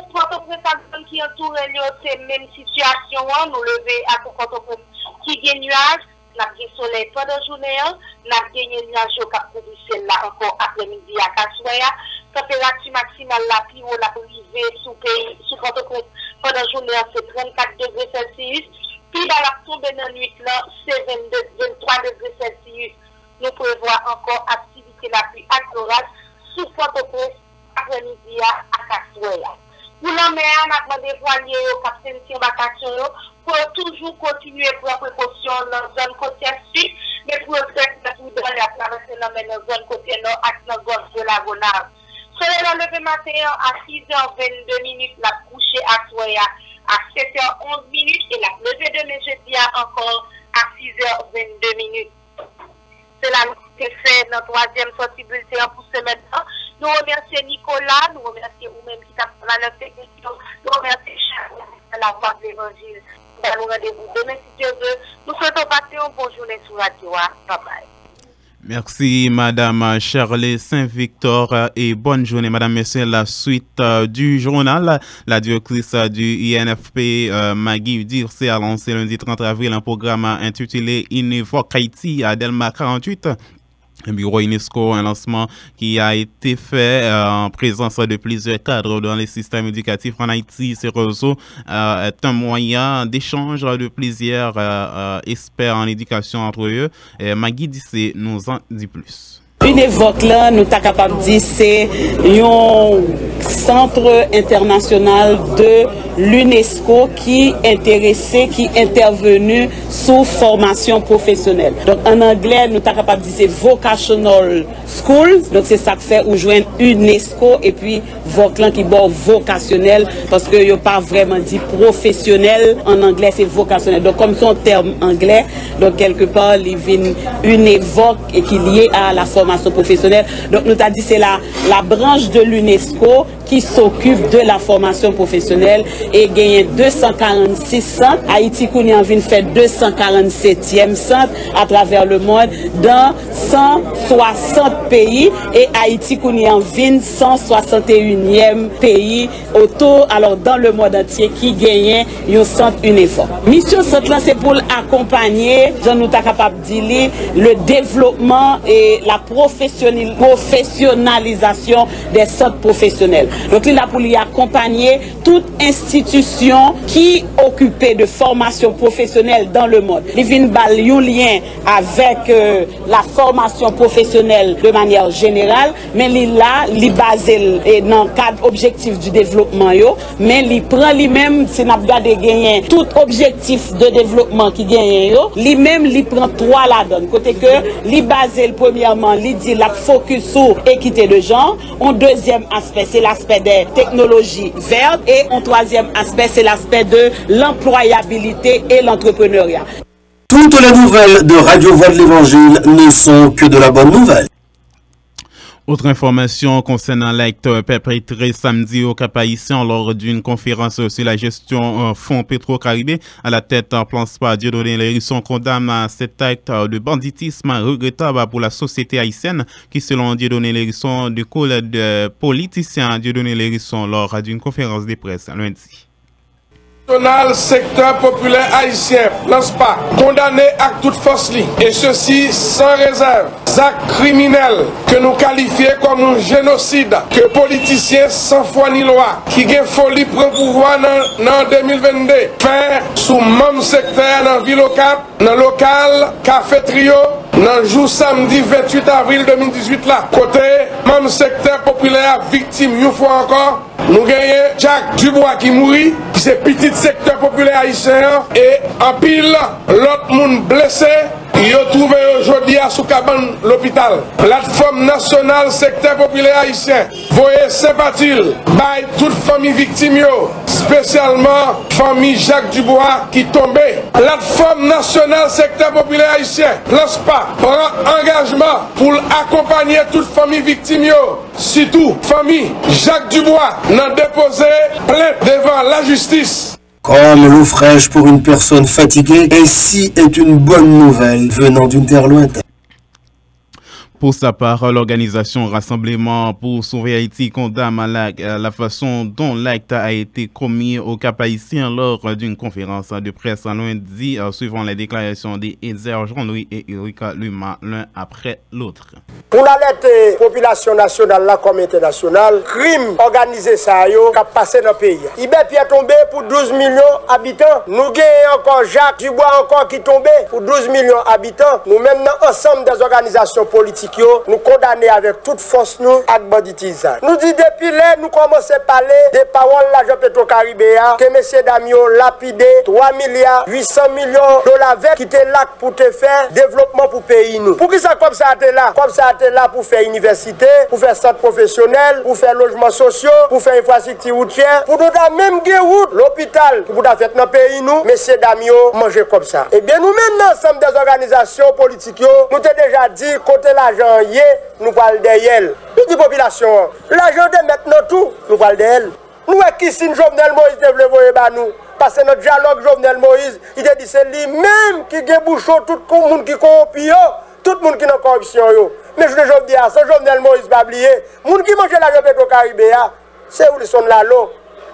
Port-au-Prince qui entoure c'est même situation, nous lever à Port-au-Prince qui gagne nuage, nous avons des soleil pendant la journée, nous avons des nuages qui couvrir là encore après-midi à Kassoya. Température maximale la plus haut la arrivée sous pays, sous Port-au-Prince pendant la journée, c'est 34 degrés Celsius. Puis dans la tombée de la nuit là, c'est 23 degrés Celsius. Nous prévoyons encore activité la pluie orale sous Port-au-Prince après-midi à Kassoya. Pour la mer, nous avons des voiliers qui ont embarcation pour toujours continuer à prendre précaution dans la zone côtière sud, mais pour le fait que nous devons traverser dans la zone côtière nord et dans la gorge de la Gonave. Soleil levé matin à 6h22, la couche à Soya à 7h11 et la levée de mai jeudi encore à 6h22. Cela nous fait notre troisième sortie bulletin pour ce matin. Nous remercions Nicolas, nous remercions vous-même qui t'a fait la technique, nous remercions Charles, la voix de l'évangile. Nous allons rendez-vous demain si Dieu veut. Nous souhaitons passer une bonne journée sur Radio. Bye bye. Merci Madame Charles Saint-Victor et bonne journée Madame Messieurs. La suite du journal, la directrice du INFP Maggie Dirce a lancé lundi 30 avril un programme intitulé Invoque Haïti à Delma 48. Un bureau UNESCO, un lancement qui a été fait en présence de plusieurs cadres dans les systèmes éducatifs en Haïti. Ce réseau est un moyen d'échange de plusieurs experts en éducation entre eux. Maggie Dirce nous en dit plus. Une évoque là, nous sommes capables de dire c'est un centre international de l'UNESCO qui est intéressé, qui est intervenu sous formation professionnelle. Donc en anglais, nous sommes capables de dire c'est vocational school. Donc c'est ça que fait ou joindre UNESCO et puis voclan qui bord vocationnel parce que a pas vraiment dit professionnel en anglais, c'est vocationnel. Donc comme son terme anglais, donc quelque part il vient une évoque et qui est liée à la formation professionnelle. Donc nous avons dit c'est la branche de l'UNESCO qui s'occupe de la formation professionnelle et gagne 246 centres. Haïti Kounia vient faire 247e centre à travers le monde dans 160 pays et Haïti Kounia vient 161e pays autour, alors dans le monde entier qui gagne un centre UNEFOR. Mission centre là c'est pour accompagner, j'en nous capable de dire le développement et la professionnalisation des centres professionnels. Donc il a pour y accompagner toute institution qui occupée de formation professionnelle dans le monde. Il vient bal un lien avec la formation professionnelle de manière générale, mais il basé dans le cadre objectif du développement mais il prend lui-même si n'a pas gagner tout objectif de développement qui gagne lui-même il prend trois là-dedans côté que il basé premièrement il dit la focus sur équité de genre, un deuxième aspect c'est l'aspect des technologies vertes et un troisième aspect c'est l'aspect de l'employabilité et l'entrepreneuriat. Toutes les nouvelles de Radio Voix de l'Évangile ne sont que de la bonne nouvelle. Autre information concernant l'acte perpétré samedi au Cap-Haïtien lors d'une conférence sur la gestion fonds Petro-Caribé à la tête en place par Dieudonné Lérisson condamne cet acte de banditisme regrettable pour la société haïtienne qui selon Dieudonné Lérisson du coup de politicien Dieudonné Lérisson lors d'une conférence de presse lundi. Secteur populaire haïtien, l'ANSPA, condamné à toute force et ceci sans réserve. Actes criminels que nous qualifions comme un génocide, que politiciens sans foi ni loi, qui ont folie pour pouvoir dans 2022, faire sous même secteur dans ville au Cap, dans le local, Café Trio, dans le jour samedi 28 avril 2018 là. Côté même secteur populaire victime, une fois encore, nous gagnons Jacques Dubois qui mourit, qui c'est petit secteur populaire haïtien, et en pile, l'autre monde blessé, il est trouvé aujourd'hui à Soukaban l'hôpital. Plateforme nationale secteur populaire haïtien, voyez sympathie, by toute famille victime, spécialement famille Jacques Dubois qui tombait. Plateforme nationale secteur populaire haïtien, l'ANSPA, prend engagement pour accompagner toute famille victime, surtout famille Jacques Dubois, n'a déposé plainte devant la justice. Comme l'eau fraîche pour une personne fatiguée, ainsi est une bonne nouvelle venant d'une terre lointaine. Pour sa part, l'organisation Rassemblement pour sauver Haïti condamne la façon dont l'acte a été commis au Cap-Haïtien lors d'une conférence de presse lundi, suivant les déclarations des Jean-Louis et Erika Luma, l'un après l'autre. Pour l'alerter population nationale comme internationale, crime organisé ça yo qui a passé dans le pays. Ibé Pierre tombé pour 12 millions d'habitants. Nous gagnons encore Jacques Dubois encore qui tombé pour 12 millions d'habitants. Nous même ensemble des organisations politiques politiques, nous condamner avec toute force nous à banditisme. Nous disons depuis là, nous commençons à parler des paroles de l'agent Petro-Caribéa que M. Damio lapidé 3 milliards 800 millions de dollars qui étaient là pour te faire développement pour pays nous. Pour qui ça comme ça était là? Comme ça était là pour faire université, pour faire centre professionnel, pour faire logements sociaux, pour faire infrastructure routière, pour nous même route, l'hôpital qui vous a fait dans le pays nous, M. Damio manger comme ça. Et bien nous même ensemble des organisations politiques, nous t'ai déjà dit côté l'argent nous parlons d'elle. Nous dit population, l'argent de maintenant tout, nous parlons d'elle. Nous qui si Jovenel Moïse devait voyer nous. Parce que notre dialogue Jovenel Moïse, il a dit c'est lui-même qui a bouché tout le monde qui corrompt, tout le monde qui est en corruption. Mais je veux dire, ça Jovenel Moïse va oublier, les gens qui mangent l'argent Petro-Caribéa, c'est où ils sont là.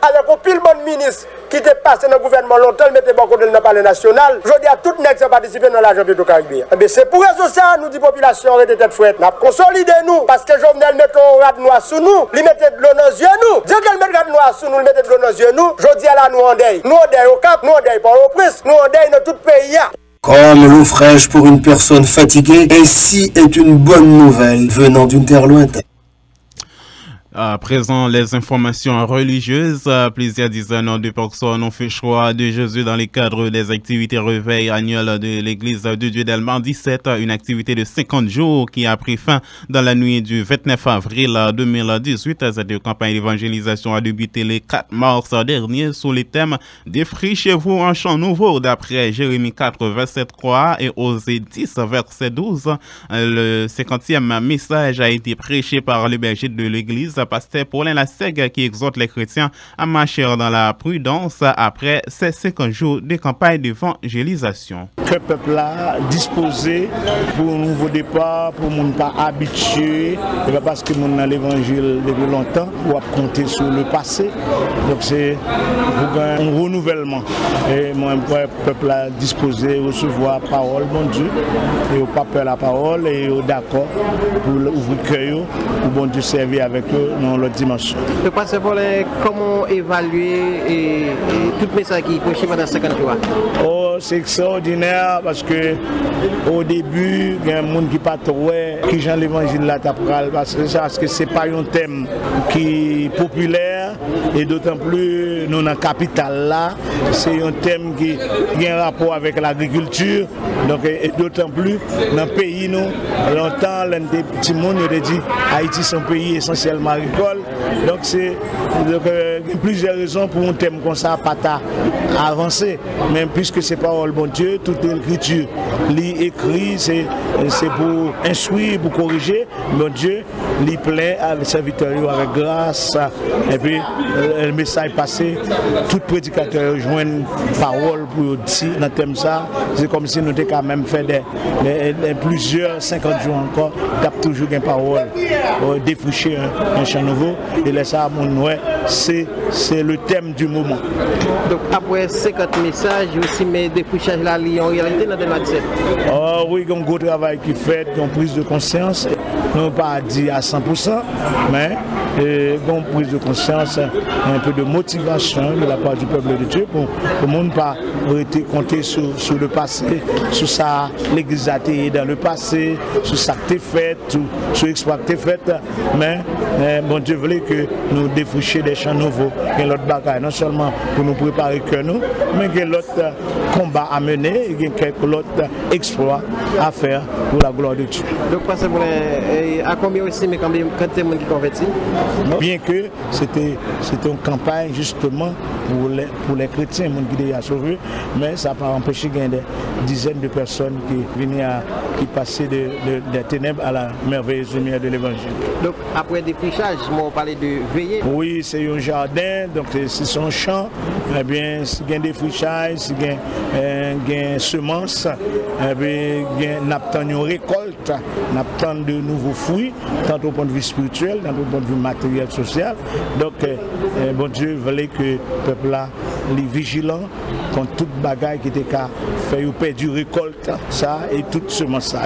Avec un pile bon ministre qui était passé dans le gouvernement longtemps, il mettait beaucoup dans le palais national. Je dis à tout le monde qui a participé dans l'argent Petro-Caribéa. C'est pour raison ça, nous dit population, on était tête frette. Nous avons consolidé nous, parce que Jovenel mettait un rat noir sous nous, il mettait de l'eau dans les yeux nous. Dieu qu'elle met un rat noir sous nous, il mettait de l'eau dans les yeux nous. Je dis à la nous en deuil. Nous en deuil au Cap, nous en deuil par au Prince, nous en deuil dans tout le pays. Comme l'eau fraîche pour une personne fatiguée, ainsi est une bonne nouvelle venant d'une terre lointaine. À présent, les informations religieuses. Plusieurs dizaines de personnes ont fait choix de Jésus dans le cadre des activités réveil annuelles de l'église de Dieu d'Elman 17, une activité de 50 jours qui a pris fin dans la nuit du 29 avril 2018. Cette campagne d'évangélisation a débuté le 4 mars dernier sous le thème « Défrichez-vous un champ nouveau » d'après Jérémie 4, verset 3 et Osée 10, verset 12. Le 50e message a été prêché par le berger de l'église, pasteur Paulin Lassègue, qui exhorte les chrétiens à marcher dans la prudence après ces 50 jours de campagne d'évangélisation. Que le peuple a disposé pour un nouveau départ, pour ne pas habitué, parce que nous avons l'évangile depuis longtemps, ou à compter sur le passé. Donc c'est pour un renouvellement. Et moi, le peuple a disposé à recevoir la parole, mon Dieu, et au pas peur la parole, et d'accord pour ouvrir le cœur, pour bon Dieu servir avec eux dans l'autre dimension. Le pasteur Paulin, comment évaluer tout le message qui est prêché pendant 50 jours? Oh, c'est extraordinaire parce que au début, il y a un monde qui pas trop qui Jean l'évangile là parce que c'est pas un thème qui est populaire et d'autant plus nous dans la capitale là, c'est un thème qui a un rapport avec l'agriculture. Donc et d'autant plus dans le pays nous longtemps les petits monde ont dit Haïti c'est un pays essentiellement agricole. Donc c'est plusieurs raisons pour un thème comme ça pas avancer. Même puisque c'est parole bon Dieu, toute l'écriture écrit c'est pour instruire, pour corriger. Bon Dieu, il plaît à les serviteurs avec grâce. Et puis le message passé, tout prédicateur joignent parole pour dire dans le thème ça. C'est comme si nous étions quand même fait plusieurs 50 jours encore, tape toujours une parole, défricher un champ nouveau. Et là ça, c'est le thème du moment. Donc après 50 messages, aussi mais défrichage là, en réalité dans 2017. Oh oui, il y a un gros travail qui fait, une prise de conscience. Non pas dit à 100%, mais une prise de conscience, un peu de motivation de la part du peuple de Dieu pour le monde pas compter sur le passé, sur ça l'église a été dans le passé, sur ça qui est fait, sur l'exploit qui est fait, mais bon Dieu voulait que nous défrichions des champs nouveaux, et l'autre bagaille, non seulement pour nous préparer que nous, mais que l'autre combat à mener, et quelques autres exploits à faire pour la gloire de Dieu. Donc, à combien aussi, mais quand c'est le monde qui convertit? Bien que c'était une campagne justement pour les chrétiens, les gens qui déjà sauvés, mais ça n'a pas empêché qu'il y ait des dizaines de personnes qui venaient qui passaient des ténèbres à la merveilleuse lumière de l'évangile. Donc après défrichage, on parlait de veiller. Oui, c'est un jardin, donc c'est son champ. Eh bien, s'il y a des défrichage, s'il y a semences, eh bien, il y a une récolte, il y a de nouveaux fruits, tant au point de vue spirituel, tant au point de vue matériel, social. Donc, bon Dieu voulait que le peuple là, les vigilants contre toute bagaille qui était qu'à faire perdre du récolte, ça et toute semence ça.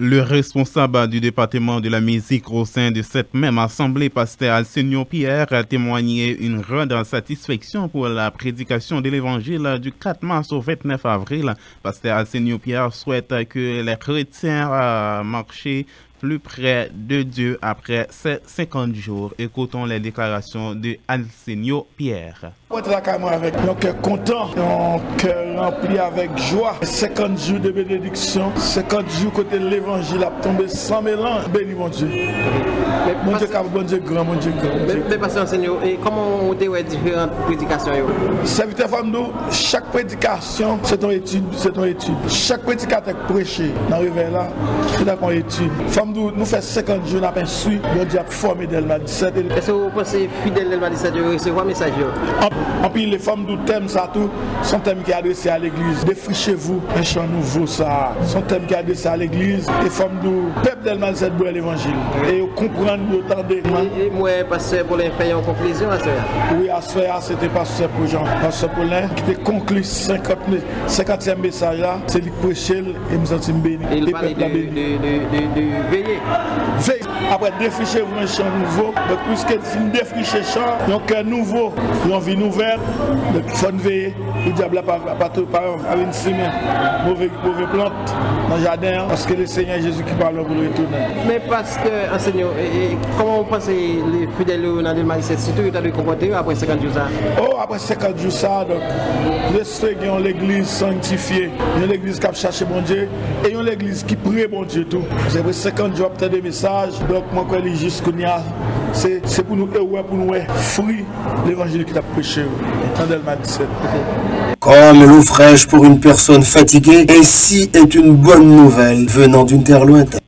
Le responsable du département de la musique au sein de cette même assemblée, pasteur Arsenio Pierre, a témoigné une grande satisfaction pour la prédication de l'évangile du 4 mars au 29 avril. Pasteur Arsenio Pierre souhaite que les chrétiens marchent plus près de Dieu après ces 50 jours. Écoutons les déclarations de Arsenio Pierre. On est là avec un cœur content, un cœur rempli avec joie. 50 jours de bénédiction, 50 jours côté l'évangile a tombé sans mélange. Béni mon Dieu. Mon Dieu, bon Dieu grand, mon Dieu grand. Mais pasteur Seigneur, et comment on dévoile différentes prédications? Serviteur femme nous, chaque prédication, c'est ton étude, c'est ton étude. Chaque prédicateur prêché dans le réveil là, c'est là qu'on étude. Femme nous fait 50 jours, on a suivi, bon Dieu a formé Delma 17. Est-ce que vous pensez fidèle Delma 17 de recevoir un message? En plus, les femmes nous thème ça tout, son thème qui est adressé à l'église. Défrichez-vous, un chant nouveau ça. Son thème qui est adressé à l'église. Les femmes nous, peuple Delma 17 boit l'évangile. Et vous comprenez, vous entendez. Et moi, pasteur Paulin, fait une conclusion à ça? Oui, à ce c'était pasteur pour Jean. Pasteur Paulin, qui était conclu 50e message là, c'est lui prêcher et nous sommes bénis. Et il parle de veiller. Veille. Après, défrichez-vous un chant nouveau. Donc, puisqu'elle finit de défricher chant, il y a un cœur nouveau, une vie nouvelle. Donc, il faut veiller. Le diable n'a pas avec une semaine. Mauvais plante dans le jardin, parce que le Seigneur Jésus qui parle pour le retourner. Mais pasteur, enseignant, comment vous pensez les fidèles dans le mal, c'est surtout qu'ils ont comporté après 50 jours ça? Oh, après 50 jours ça, donc, l'église sanctifiée, l'église qui a cherché bon Dieu, et l'église qui prie bon Dieu tout. C'est après 50 jours, peut-être des messages, donc moi, quand je dis qu'on y a, c'est pour nous, pour nous, fruit l'évangile qui t'a prêché. Comme l'eau fraîche pour une personne fatiguée, ainsi est une bonne nouvelle venant d'une terre lointaine.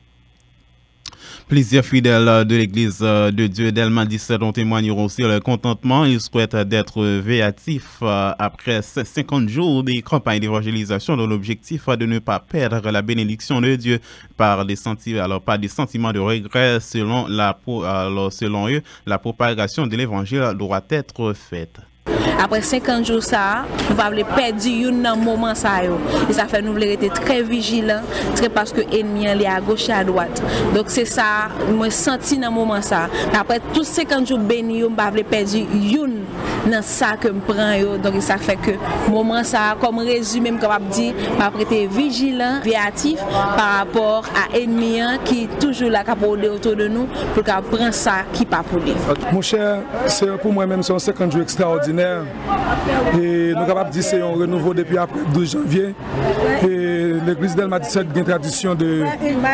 Plusieurs fidèles de l'église de Dieu Delma 17 ont témoigné aussi leur contentement. Ils souhaitent d'être véatifs après ces 50 jours de campagne d'évangélisation dans l'objectif de ne pas perdre la bénédiction de Dieu par des sentiments, par des sentiments de regret. Selon eux, la propagation de l'évangile doit être faite. Après 50 jours, ça, nous ne pouvons pas perdre un moment. Et ça fait nous être très vigilants, parce que l'ennemi est à gauche et à droite. Donc c'est ça, je me sens dans ce moment. Après tous 50 jours bénis, je ne pouvons pas perdre dans ça que je prends. Donc ça fait que moment ça, comme résumé, je vais dire, je vais être vigilant, véatif par rapport à l'ennemi qui est toujours là autour de nous pour qu'on prenne ça qui n'est pas pour lui. Mon cher, c'est pour moi-même 50 jours extraordinaires. Et nous sommes capables de dire que c'est un renouveau depuis après 12 janvier. Et l'église Delma 17 a une tradition de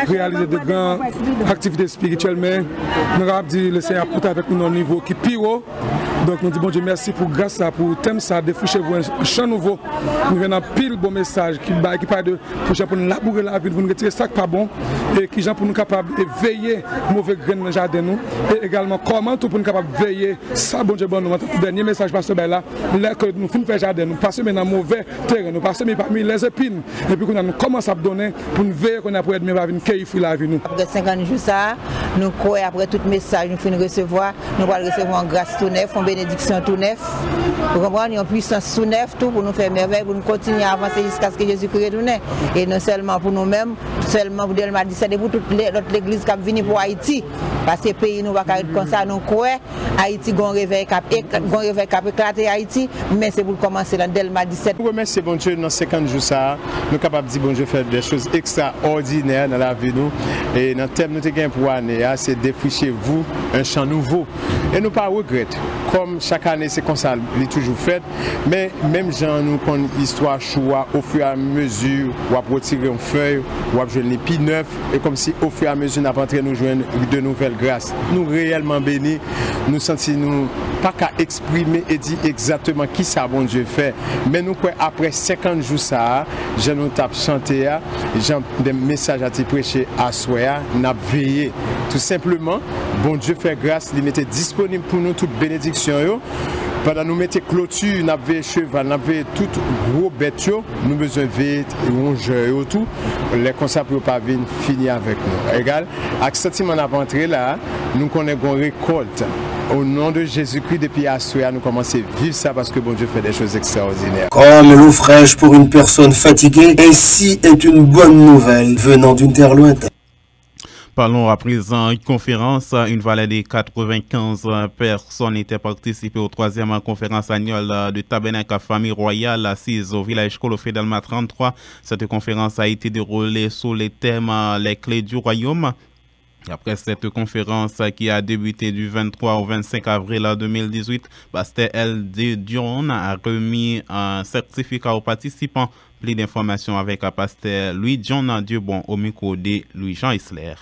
réaliser de grandes activités spirituelles. Mais nous sommes capables de dire que le Seigneur a avec nous un niveau qui est pire. Donc nous disons bon Dieu merci pour grâce à pour thème ça, défrichez-vous un champ nouveau. Nous venons pile bon message qui parle de pour nous labourer la vie, pour nous retirer ça qui pas bon et qui pour nous capables de veiller mauvais grain dans le jardin nous et également comment tout pour nous capables de veiller ça bon Dieu bon nous le dernier message parce que là que nous finissons faire jardin nous passons maintenant mauvais terrain nous passons parmi les épines et puis nous commençons à donner pour nous veiller qu'on a pour être même avec une cueille la vie nous. Après 50 jours ça nous croyons après tout message nous finissons recevoir nous allons recevoir en grâce tout neuf bénédiction tout neuf. Vous comprenez, une puissance tout neuf tout pour nous faire merveille, pour nous continuer à avancer jusqu'à ce que Jésus-Christ retourne. Et non seulement pour nous-mêmes, seulement pour Delma 17 et pour toute l'église qui a venu pour Haïti. Parce que le pays nous va être comme ça, nous croyons. Haïti a un réveil qui a éclaté Haïti, mais c'est pour commencer dans Delma 17. Nous remercions bon Dieu dans 50 jours ça. Nous sommes capables de dire bon Dieu faire des choses extraordinaires dans la vie nous. Et dans le thème nous avons pour l'année, c'est défrichez-vous un champ nouveau. Et nous pas regretter. Comme chaque année, c'est comme ça, il est toujours fait. Mais même gens, nous connaissons l'histoire choix au fur et à mesure, on va retirer une feuille, on va jouer un épi neuf. Et comme si au fur et à mesure, nous avons nous joindre de nouvelles grâces. Nous réellement bénis, nous sentons nous pas qu'à exprimer et dire exactement qui ça bon Dieu fait. Mais nous, après 50 jours, ça, je nous tape chanter, j'ai des messages à te prêcher à soi, nous avons veillé. Tout simplement, bon Dieu fait grâce, il mettait disponible pour nous toute bénédiction. Pendant nous mettons clôture, nous avons cheval, nous avons tout gros bête, nous avons besoin de veiller, rongeur et tout. Les conseils pour pas venir finir avec nous. Égal, avec ce sentiment d'entrer là, nous connaissons une récolte. Au nom de Jésus-Christ, depuis Assoya, nous commençons à vivre ça parce que bon Dieu fait des choses extraordinaires. Comme l'eau fraîche pour une personne fatiguée, ainsi est une bonne nouvelle venant d'une terre lointaine. Parlons à présent une conférence. Une valeur de 95 personnes étaient participées aux 3e conférence annuelle de Tabernacle Famille Royale assise au village Colofé Delma 33. Cette conférence a été déroulée sous le thème Les clés du royaume. Après cette conférence qui a débuté du 23 au 25 avril 2018, Pasteur L.D. Dion a remis un certificat aux participants. Plus d'informations avec Pasteur Louis John Dieubon au micro de Louis-Jean Isler.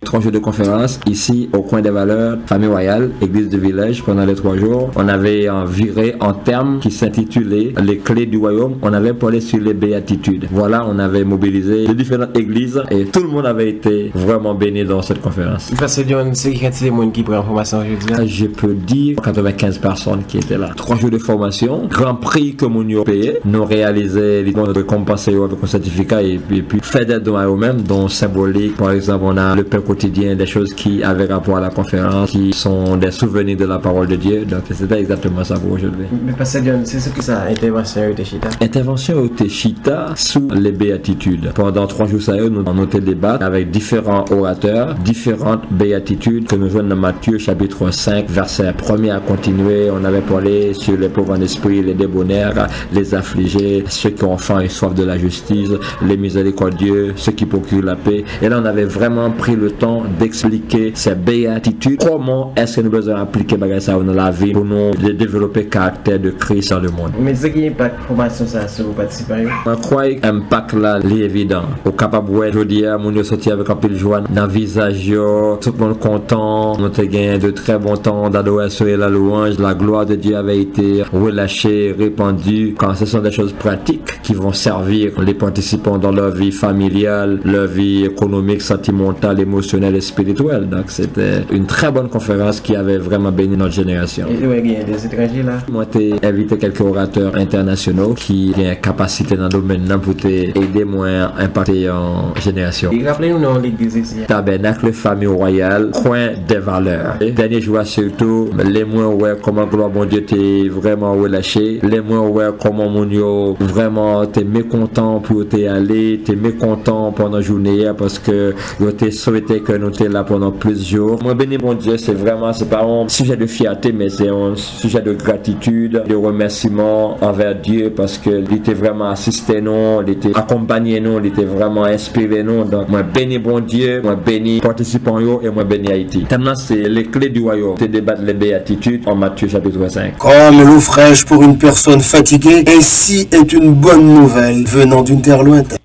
3 jours de conférence ici au coin des valeurs, Famille Royale, église du village. Pendant les 3 jours, on avait viré un terme qui s'intitulait les clés du royaume. On avait parlé sur les béatitudes. Voilà, on avait mobilisé les différentes églises et tout le monde avait été vraiment béni dans cette conférence. C'est quel monde qui prend formation aujourd'hui? Je peux dire 95 personnes qui étaient là. 3 jours de formation, grand prix que nous avons payé. Nous réalisé les dons de récompenser avec un certificat et puis fait des dons à eux-mêmes, dont symbolique. Par exemple, on a le pain quotidien, des choses qui avaient rapport à la conférence, qui sont des souvenirs de la parole de Dieu. Donc c'était exactement ça pour aujourd'hui. Mais Pasteur John, c'est ce que ça, intervention au Téchita? Intervention au Téchita sous les béatitudes. Pendant 3 jours, nous avons noté débat avec différents orateurs, différentes béatitudes que nous joignons dans Matthieu chapitre 5, verset 1er à continuer. On avait parlé sur les pauvres en esprit, les débonnaires, les affligés, ceux qui ont faim et soif de la justice, les miséricordieux, ceux qui procurent la paix. Et là, on avait vraiment pris le temps d'expliquer ces béatitudes, comment est-ce que nous devons appliquer ça dans la vie pour nous développer le caractère de Christ dans le monde. Mais ce qui impact formation ça sur vos participants? Je crois que l'impact là est évident. Au capable de aujourd'hui, mon sorti avec un peu de joie dans le visage, tout le monde content, nous avons gagné de très bons temps d'adoration et la louange, la gloire de Dieu avait été relâchée, répandue, quand ce sont des choses pratiques qui vont servir les participants dans leur vie familiale, leur vie économique, sentimentale, émotionnelle et spirituelle. Donc c'était une très bonne conférence qui avait vraiment béni notre génération. Et il y a des étrangers là? Moi j'ai invité quelques orateurs internationaux qui ont une capacité dans le domaine pour aider moi à impacter en génération. Et rappelez-nous dans l'église ici. Tabernacle Famille Royale, coin des valeurs. Dernier jour surtout, les moins ouais comment gloire mon Dieu t'es vraiment relâché, les moins ouais comment mon Dieu vraiment t'es mécontent pour t'y aller, t'es mécontent pendant la journée parce que t'es souhaité que nous étions là pendant plusieurs jours. Moi béni mon Dieu, c'est pas un sujet de fierté mais c'est un sujet de gratitude, de remerciement envers Dieu parce que il était vraiment assisté nous, il était accompagné nous, il était vraiment inspiré nous. Donc moi béni bon Dieu, moi béni participants et moi béni Haïti. Maintenant c'est les clés du royaume. C'est débattre les béatitudes en Matthieu chapitre 5. Comme l'eau fraîche pour une personne fatiguée, ainsi est une bonne nouvelle venant d'une terre lointaine.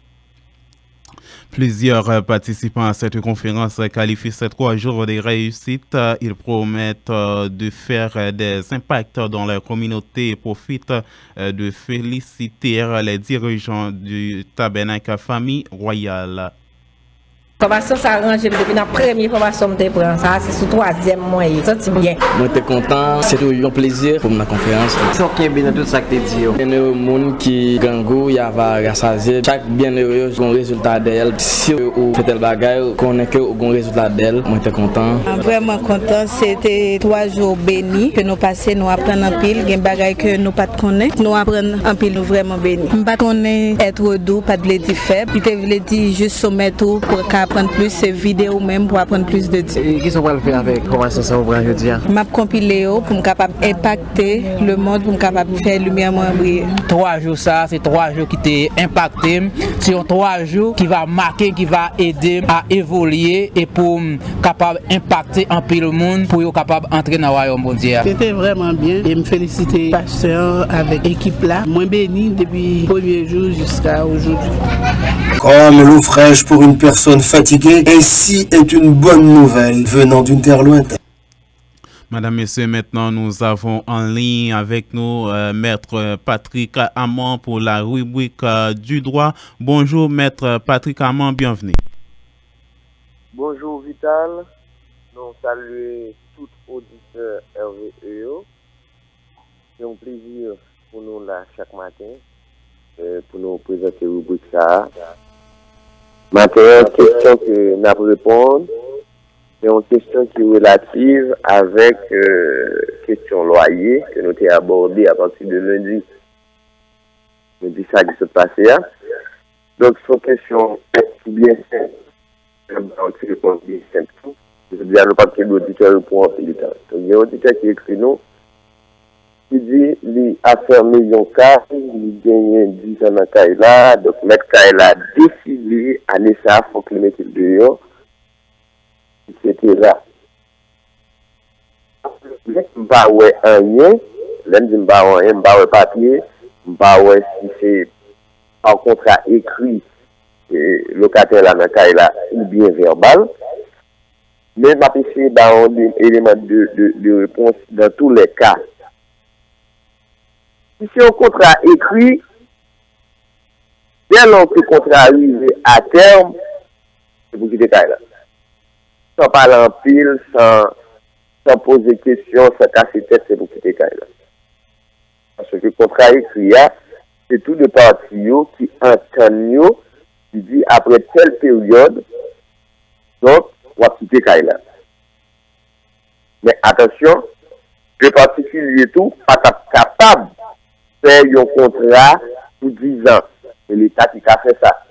Plusieurs participants à cette conférence qualifient ces 3 jours de réussite. Ils promettent de faire des impacts dans leur communauté et profitent de féliciter les dirigeants du Tabernacle Famille Royale. Formation ça arrange depuis la première formation que je prends, ça c'est sur 3e mois, ça c'est bien. Moi j'étais content, c'est toujours un plaisir pour ma conférence. C'est qui est bien dans tout ça que tu dis. Il y a des gens qui gangou, il y a rassasié, chaque bienheureux a un résultat d'elle. Si vous faites le bagage, qu'on ait un résultat d'elle, moi j'étais content. Vraiment content, c'était 3 jours bénis que nous passons, nous apprenons en pile, il y a des bagages que nous pas connaître, nous apprenons en pile, nous vraiment bénis. Nous pas connaître être doux, pas de l'édit faible, il te voulait dire juste sommet tout pour apprendre plus ces vidéos même pour apprendre plus de Dieu. Et qu'est-ce qu'on va faire avec formation ça aujourd'hui? M'a compilé pour me capable impacter le monde, pour me capable faire lumière moins briller. 3 jours ça, c'est 3 jours qui t'ont impacté, c'est 3 jours qui va marquer, qui va aider à évoluer et pour capable impacter un peu le monde pour être capable d'entrer dans le royaume mondial. C'était vraiment bien et me féliciter pasteur avec l'équipe là. Moi béni depuis le premier jour jusqu'à aujourd'hui. Comme l'eau fraîche pour une personne fatiguée, ainsi est une bonne nouvelle venant d'une terre lointaine. Madame, Messieurs, maintenant nous avons en ligne avec nous Maître Patrick Amand pour la rubrique du droit. Bonjour Maître Patrick Amand, bienvenue. Bonjour Vital, nous saluons tout auditeur RVEO. C'est un plaisir pour nous là chaque matin pour nous présenter la rubrique ça. Maintenant, question que nous allons répondre, c'est une question qui est relative avec question loyer que nous avons abordée à partir de lundi. Lundi, ça qui se passe là. Donc, c'est une question bien simple. une réponse bien simple. Je dis à nos papiers d'auditeurs pour un peu de temps. Donc, il y a un auditeur qui écrit nous, qui dit, il a fermé un cas, il gagne 10 ans dans Kaila, donc mettre Kaila a décidé, à ça, il faut que le mette dehors, etc. Je ne pas ouais rien, je ne pas rien, je ne pas papier, je ne pas ouais si c'est un contrat écrit, locataire là dans Kaila, ou bien verbal. Mais je vais essayer d'avoir des éléments de réponse dans tous les cas. Si c'est un contrat écrit, dès lors que le contrat arrive à terme, c'est pour quitter Kaila. Sans parler en pile, sans poser de questions, sans casser tête, c'est pour quitter Kaila. Parce que le contrat écrit, c'est tout de parties qui entendent, qui dit après telle période, donc, on va quitter Kaila. Mais attention, le particulier tout, pas capable de faire un contrat pour 10 ans. C'est l'État qui a fait ça.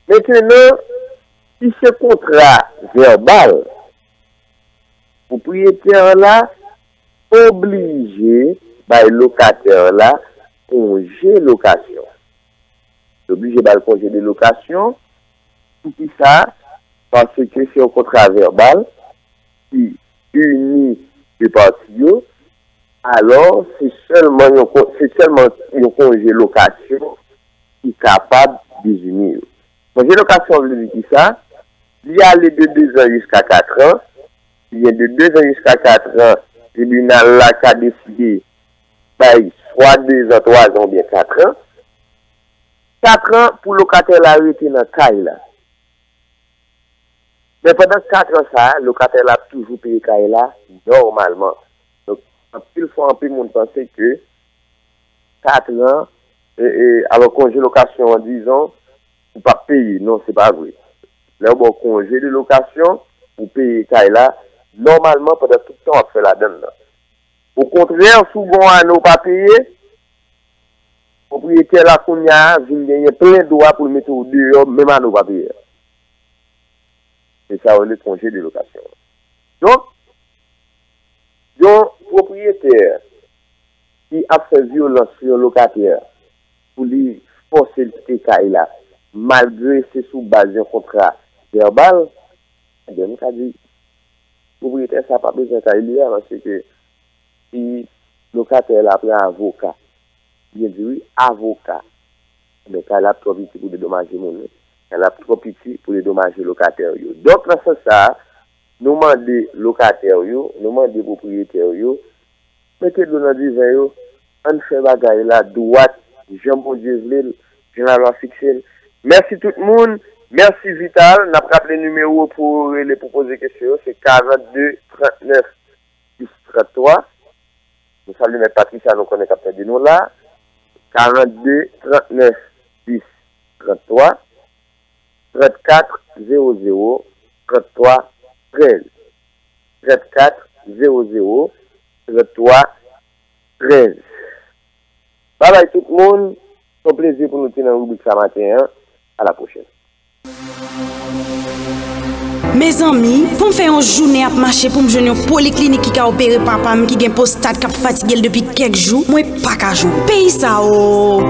Maintenant, si ce contrat verbal, le propriétaire là, obligé, le locataire là, congé location. Obligé par le congé de location, tout ça, parce que c'est un contrat verbal qui unit les parties, alors c'est seulement un congé location qui est capable de les unir. Congé location veut dire ça, il y a les de 2 ans jusqu'à 4 ans, il y a de 2 ans jusqu'à 4 ans, le tribunal là qui a décidé, soit 2 ans, 3 ans, bien 4 ans. 4 ans pour le locataire là arrêté dans le Kaila. Mais pendant 4 ans, ça, le locataire a toujours payé Kaila normalement. Donc, il faut un peu de monde penser que 4 ans, alors congé location en 10 ans, vous ne pas payer. Non, c'est pas vrai. Là, bon, congé de location, vous payez Kaila, normalement, pendant tout le temps, on fait la donne. Au contraire, souvent, à nos pas payer, le propriétaire là, qu'on y a, il y a plein de droits pour le mettre au dehors, même à nos pas payer. C'est ça, le congé de location. Donc, propriétaire qui a fait violence sur le locataire pour lui forcer le TKI là, malgré c'est sous base d'un contrat verbal, eh bien, nous avons dit, propriétaire, ça n'a pas besoin de lui, parce que si le locataire a pris un avocat, bien dit oui, avocat, mais qu'elle a trop petit pour dédommager mon nez. Elle a trop petit pour dédommager le locataire. Donc, dans ce sens, nous demandons locataires, nous demandons propriétaires, mettez-le dans le divin, on fait bagaille là, droite, Jean-Bon Dieu, je la loi fixée. Merci tout le monde, merci Vital. N'a pas rappelé le numéro pour les proposer des questions, c'est 42 39 10 33. Nous saluons M. Patricia, nous connaissons capteur de nous là. 42 39 10 33. 34 00 33 13. 34 00 33 13. Bye bye tout le monde. C'est un plaisir pour nous tenir en rubrique ce matin. À la prochaine. Mes amis, pour me faire une journée à marcher pour me joindre une polyclinique qui a opéré papa qui a un prostate qui a fatigué depuis quelques jours, moi pas qu'à jour. Pays ça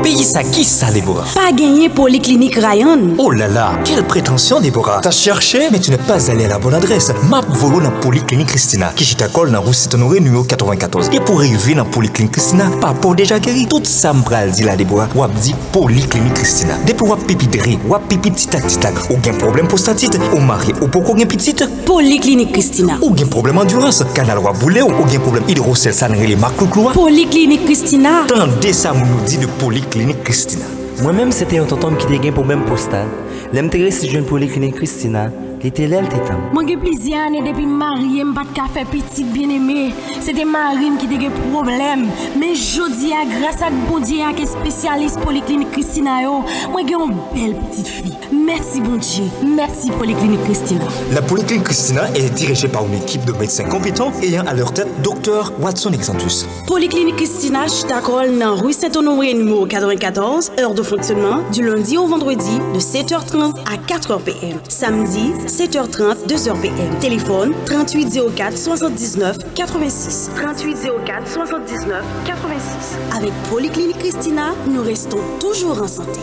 Pays ça qui ça Déborah? Pas gagné polyclinique Ryan. Oh là là, quelle prétention Déborah. T'as cherché mais tu n'es pas allé à la bonne adresse. Map volo dans polyclinique Christina qui chita colle dans rue Saint-Honoré numéro 94. Et pour arriver dans polyclinique Christina, pas pour déjà guéri tout ça m'bral dit la Déborah. Ou dit polyclinique Christina. Depuis ou pipi de riz, ou pipi titac aucun problème prostatite, ou mari ou pour une petite polyclinique Christina. Ou bien problème endurance, canal roi boulé ou bien problème hydrocèle sanré les marques cloua. Polyclinique Christina. Tendez ça nous dit de polyclinique Christina. Moi-même c'était un tonton qui a un problème postal. L'intérêt si je une polyclinique Christina, L'été l'elle t'étend. Moi j'ai plusieurs années depuis marié, m'pas de café petite bien-aimée. C'était Marine qui était problème. Mais jodi a grâce à bon Dieu qui est spécialiste polyclinique Christina yo, moi j'ai une belle petite fille. Merci bon Dieu. Merci polyclinique Christina. La polyclinique Christina est dirigée par une équipe de médecins compétents ayant à leur tête Dr Watson Exantus. Polyclinique Christina, Ch'takol, dans rue Saint-Honoré numéro 94, heure de fonctionnement du lundi au vendredi de 7h30 à 4h PM. Samedi 7h30, 2h PM. Téléphone 3804 79 86. 3804 79 86. Avec Polyclinique Christina, nous restons toujours en santé.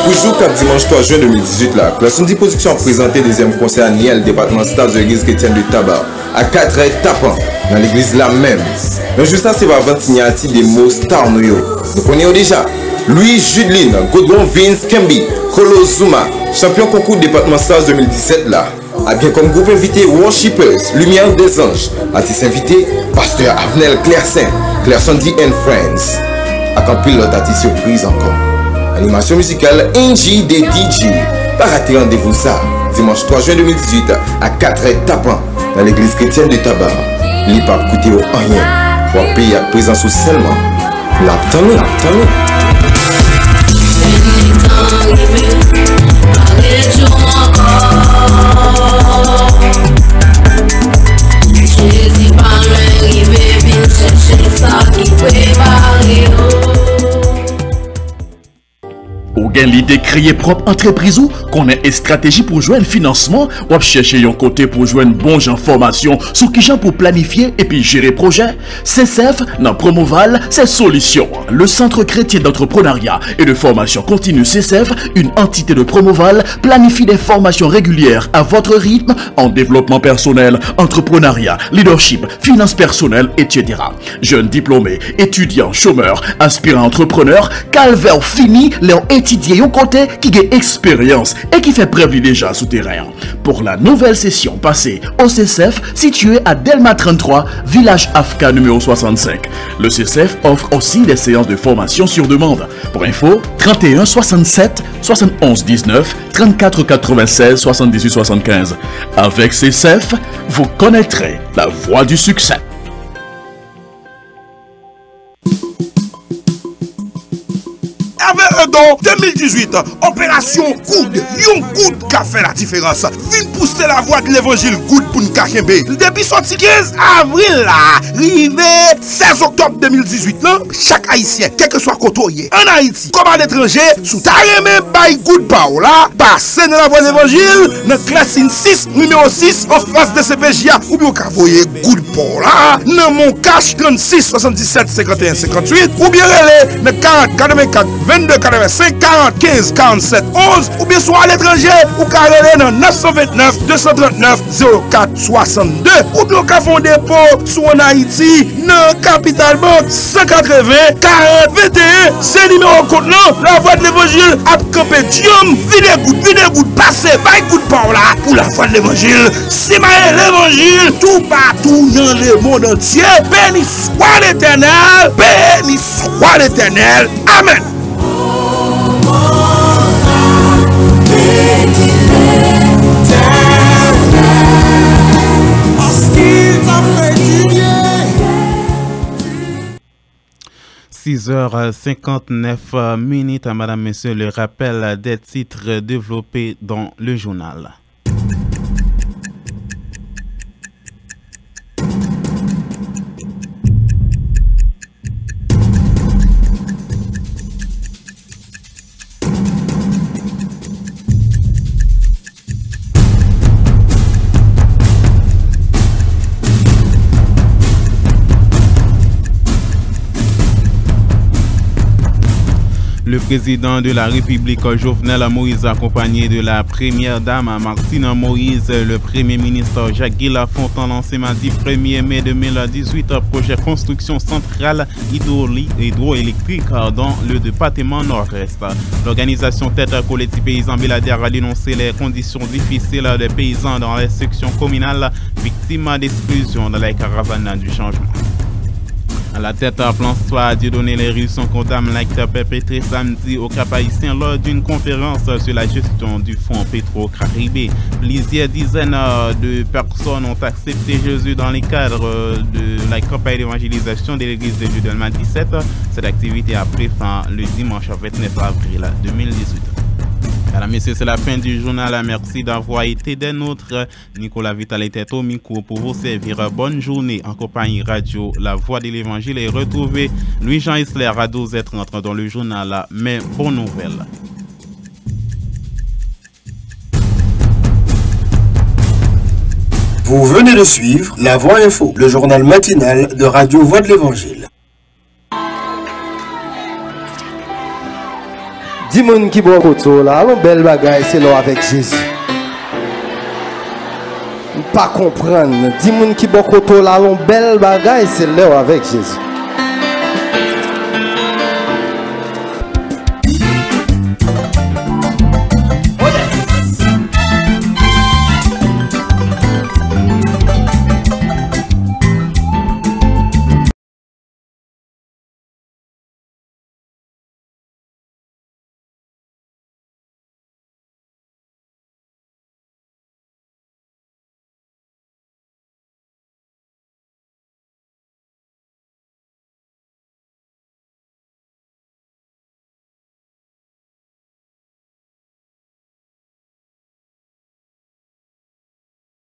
Toujours comme dimanche 3 juin 2018, la classe de production a présenté le deuxième concert annuel département stars de l'église chrétienne de Tabar à 4 tapant dans l'église là même. Mais juste ça, c'est pas avant signature des mots stars nous. Nous connaissons déjà Louis Judeline, Godwin Vince Kemby, Kolo Zuma, champion concours département stars 2017 là. A bien comme groupe invité Worshippers, Lumière des Anges, artiste invité Pasteur Avenel Clairsaint, Clairsandy and Friends. A quand pilote artiste surprise encore. Animation musicale NG des DJ. Pas rater rendez-vous ça, dimanche 3 juin 2018 à 4h tapant dans l'église chrétienne de Tabar. Il pas coûter au rien. Pour payer à présence ou seulement. L'attendons. Ou gen l'idée créer propre entreprise ou qu'on ait une stratégie pour jouer un financement ou chercher un côté pour jouer une bonne information sur qui gens pour planifier et puis gérer projet. CCF dans Promoval, c'est solution. Le Centre chrétien d'entrepreneuriat et de formation continue CCF, une entité de Promoval, planifie des formations régulières à votre rythme en développement personnel, entrepreneuriat, leadership, finances personnelles, etc. Jeunes diplômés, étudiants, chômeurs, aspirants entrepreneurs, calvaire fini, leur étudier un côté qui a expérience et qui fait preuve déjà souterrain. Pour la nouvelle session passée au CCF situé à Delma 33, village Afka numéro 65. Le CCF offre aussi des séances de formation sur demande. Pour info, 31 67 71 19 34 96 78 75. Avec CCF, vous connaîtrez la voie du succès. Dans 2018, opération Good, yon Good qui a fait la différence. Vin pousser la voie de l'évangile Good pour nous kachembe. Depuis sorti 15 avril là, rivé 16 octobre 2018 là, chaque haïtien, quel que soit côté en Haïti, comme à l'étranger, sous ta remè by Good Power là, passez dans la voie de l'évangile, dans classe 6, numéro 6, en face de CPJA, ou bien vous voyez Good Power là, dans mon cash 36 77 51 58, ou bien relais dans 40 84 22 85 40 15 47 11 ou bien soit à l'étranger ou carré dans 929 239 04 62 ou bien qu'à fond dépôt sur en Haïti dans Capital Bank 180 40 21 c'est numéro compte la voie de l'évangile à camper Diom vide goutte passer by Good Power là pour la voie de l'évangile c'est l'évangile tout partout dans le monde entier. Béni soit l'Éternel, béni soit l'Éternel, amen. « 6h59 Madame, Messieurs, le rappel des titres développés dans le journal. Le président de la République, Jovenel Moïse, accompagné de la première dame, Martine Moïse, le premier ministre Jacques Lafontaine, lancé mardi 1er mai 2018, projet construction centrale hydroélectrique dans le département nord-est. L'organisation Tête collective paysan Belader a dénoncé les conditions difficiles des paysans dans les sections communales victimes d'exclusion dans les caravanes du changement. À la tête, François Dieudonné, les Russes condamnent l'acte perpétré samedi au Cap-Haïtien lors d'une conférence sur la gestion du fonds Petro-Caribé. Plusieurs dizaines de personnes ont accepté Jésus dans le cadre de la campagne d'évangélisation de l'église de Judelma 17. Cette activité a pris fin le dimanche 29 avril 2018. Mesdames et messieurs, c'est la fin du journal. Merci d'avoir été des nôtres. Nicolas Vital était au micro pour vous servir. Bonne journée en compagnie radio La Voix de l'Évangile et retrouvez Louis-Jean Isler à 12h30 dans le journal Mais bonne nouvelle. Vous venez de suivre La Voix Info, le journal matinal de Radio Voix de l'Évangile. Dis moun qui boit koto là, on belle bagaille c'est là avec Jésus. Pas comprendre. Dis moun qui boit koto là, on belle bagaille c'est là avec Jésus.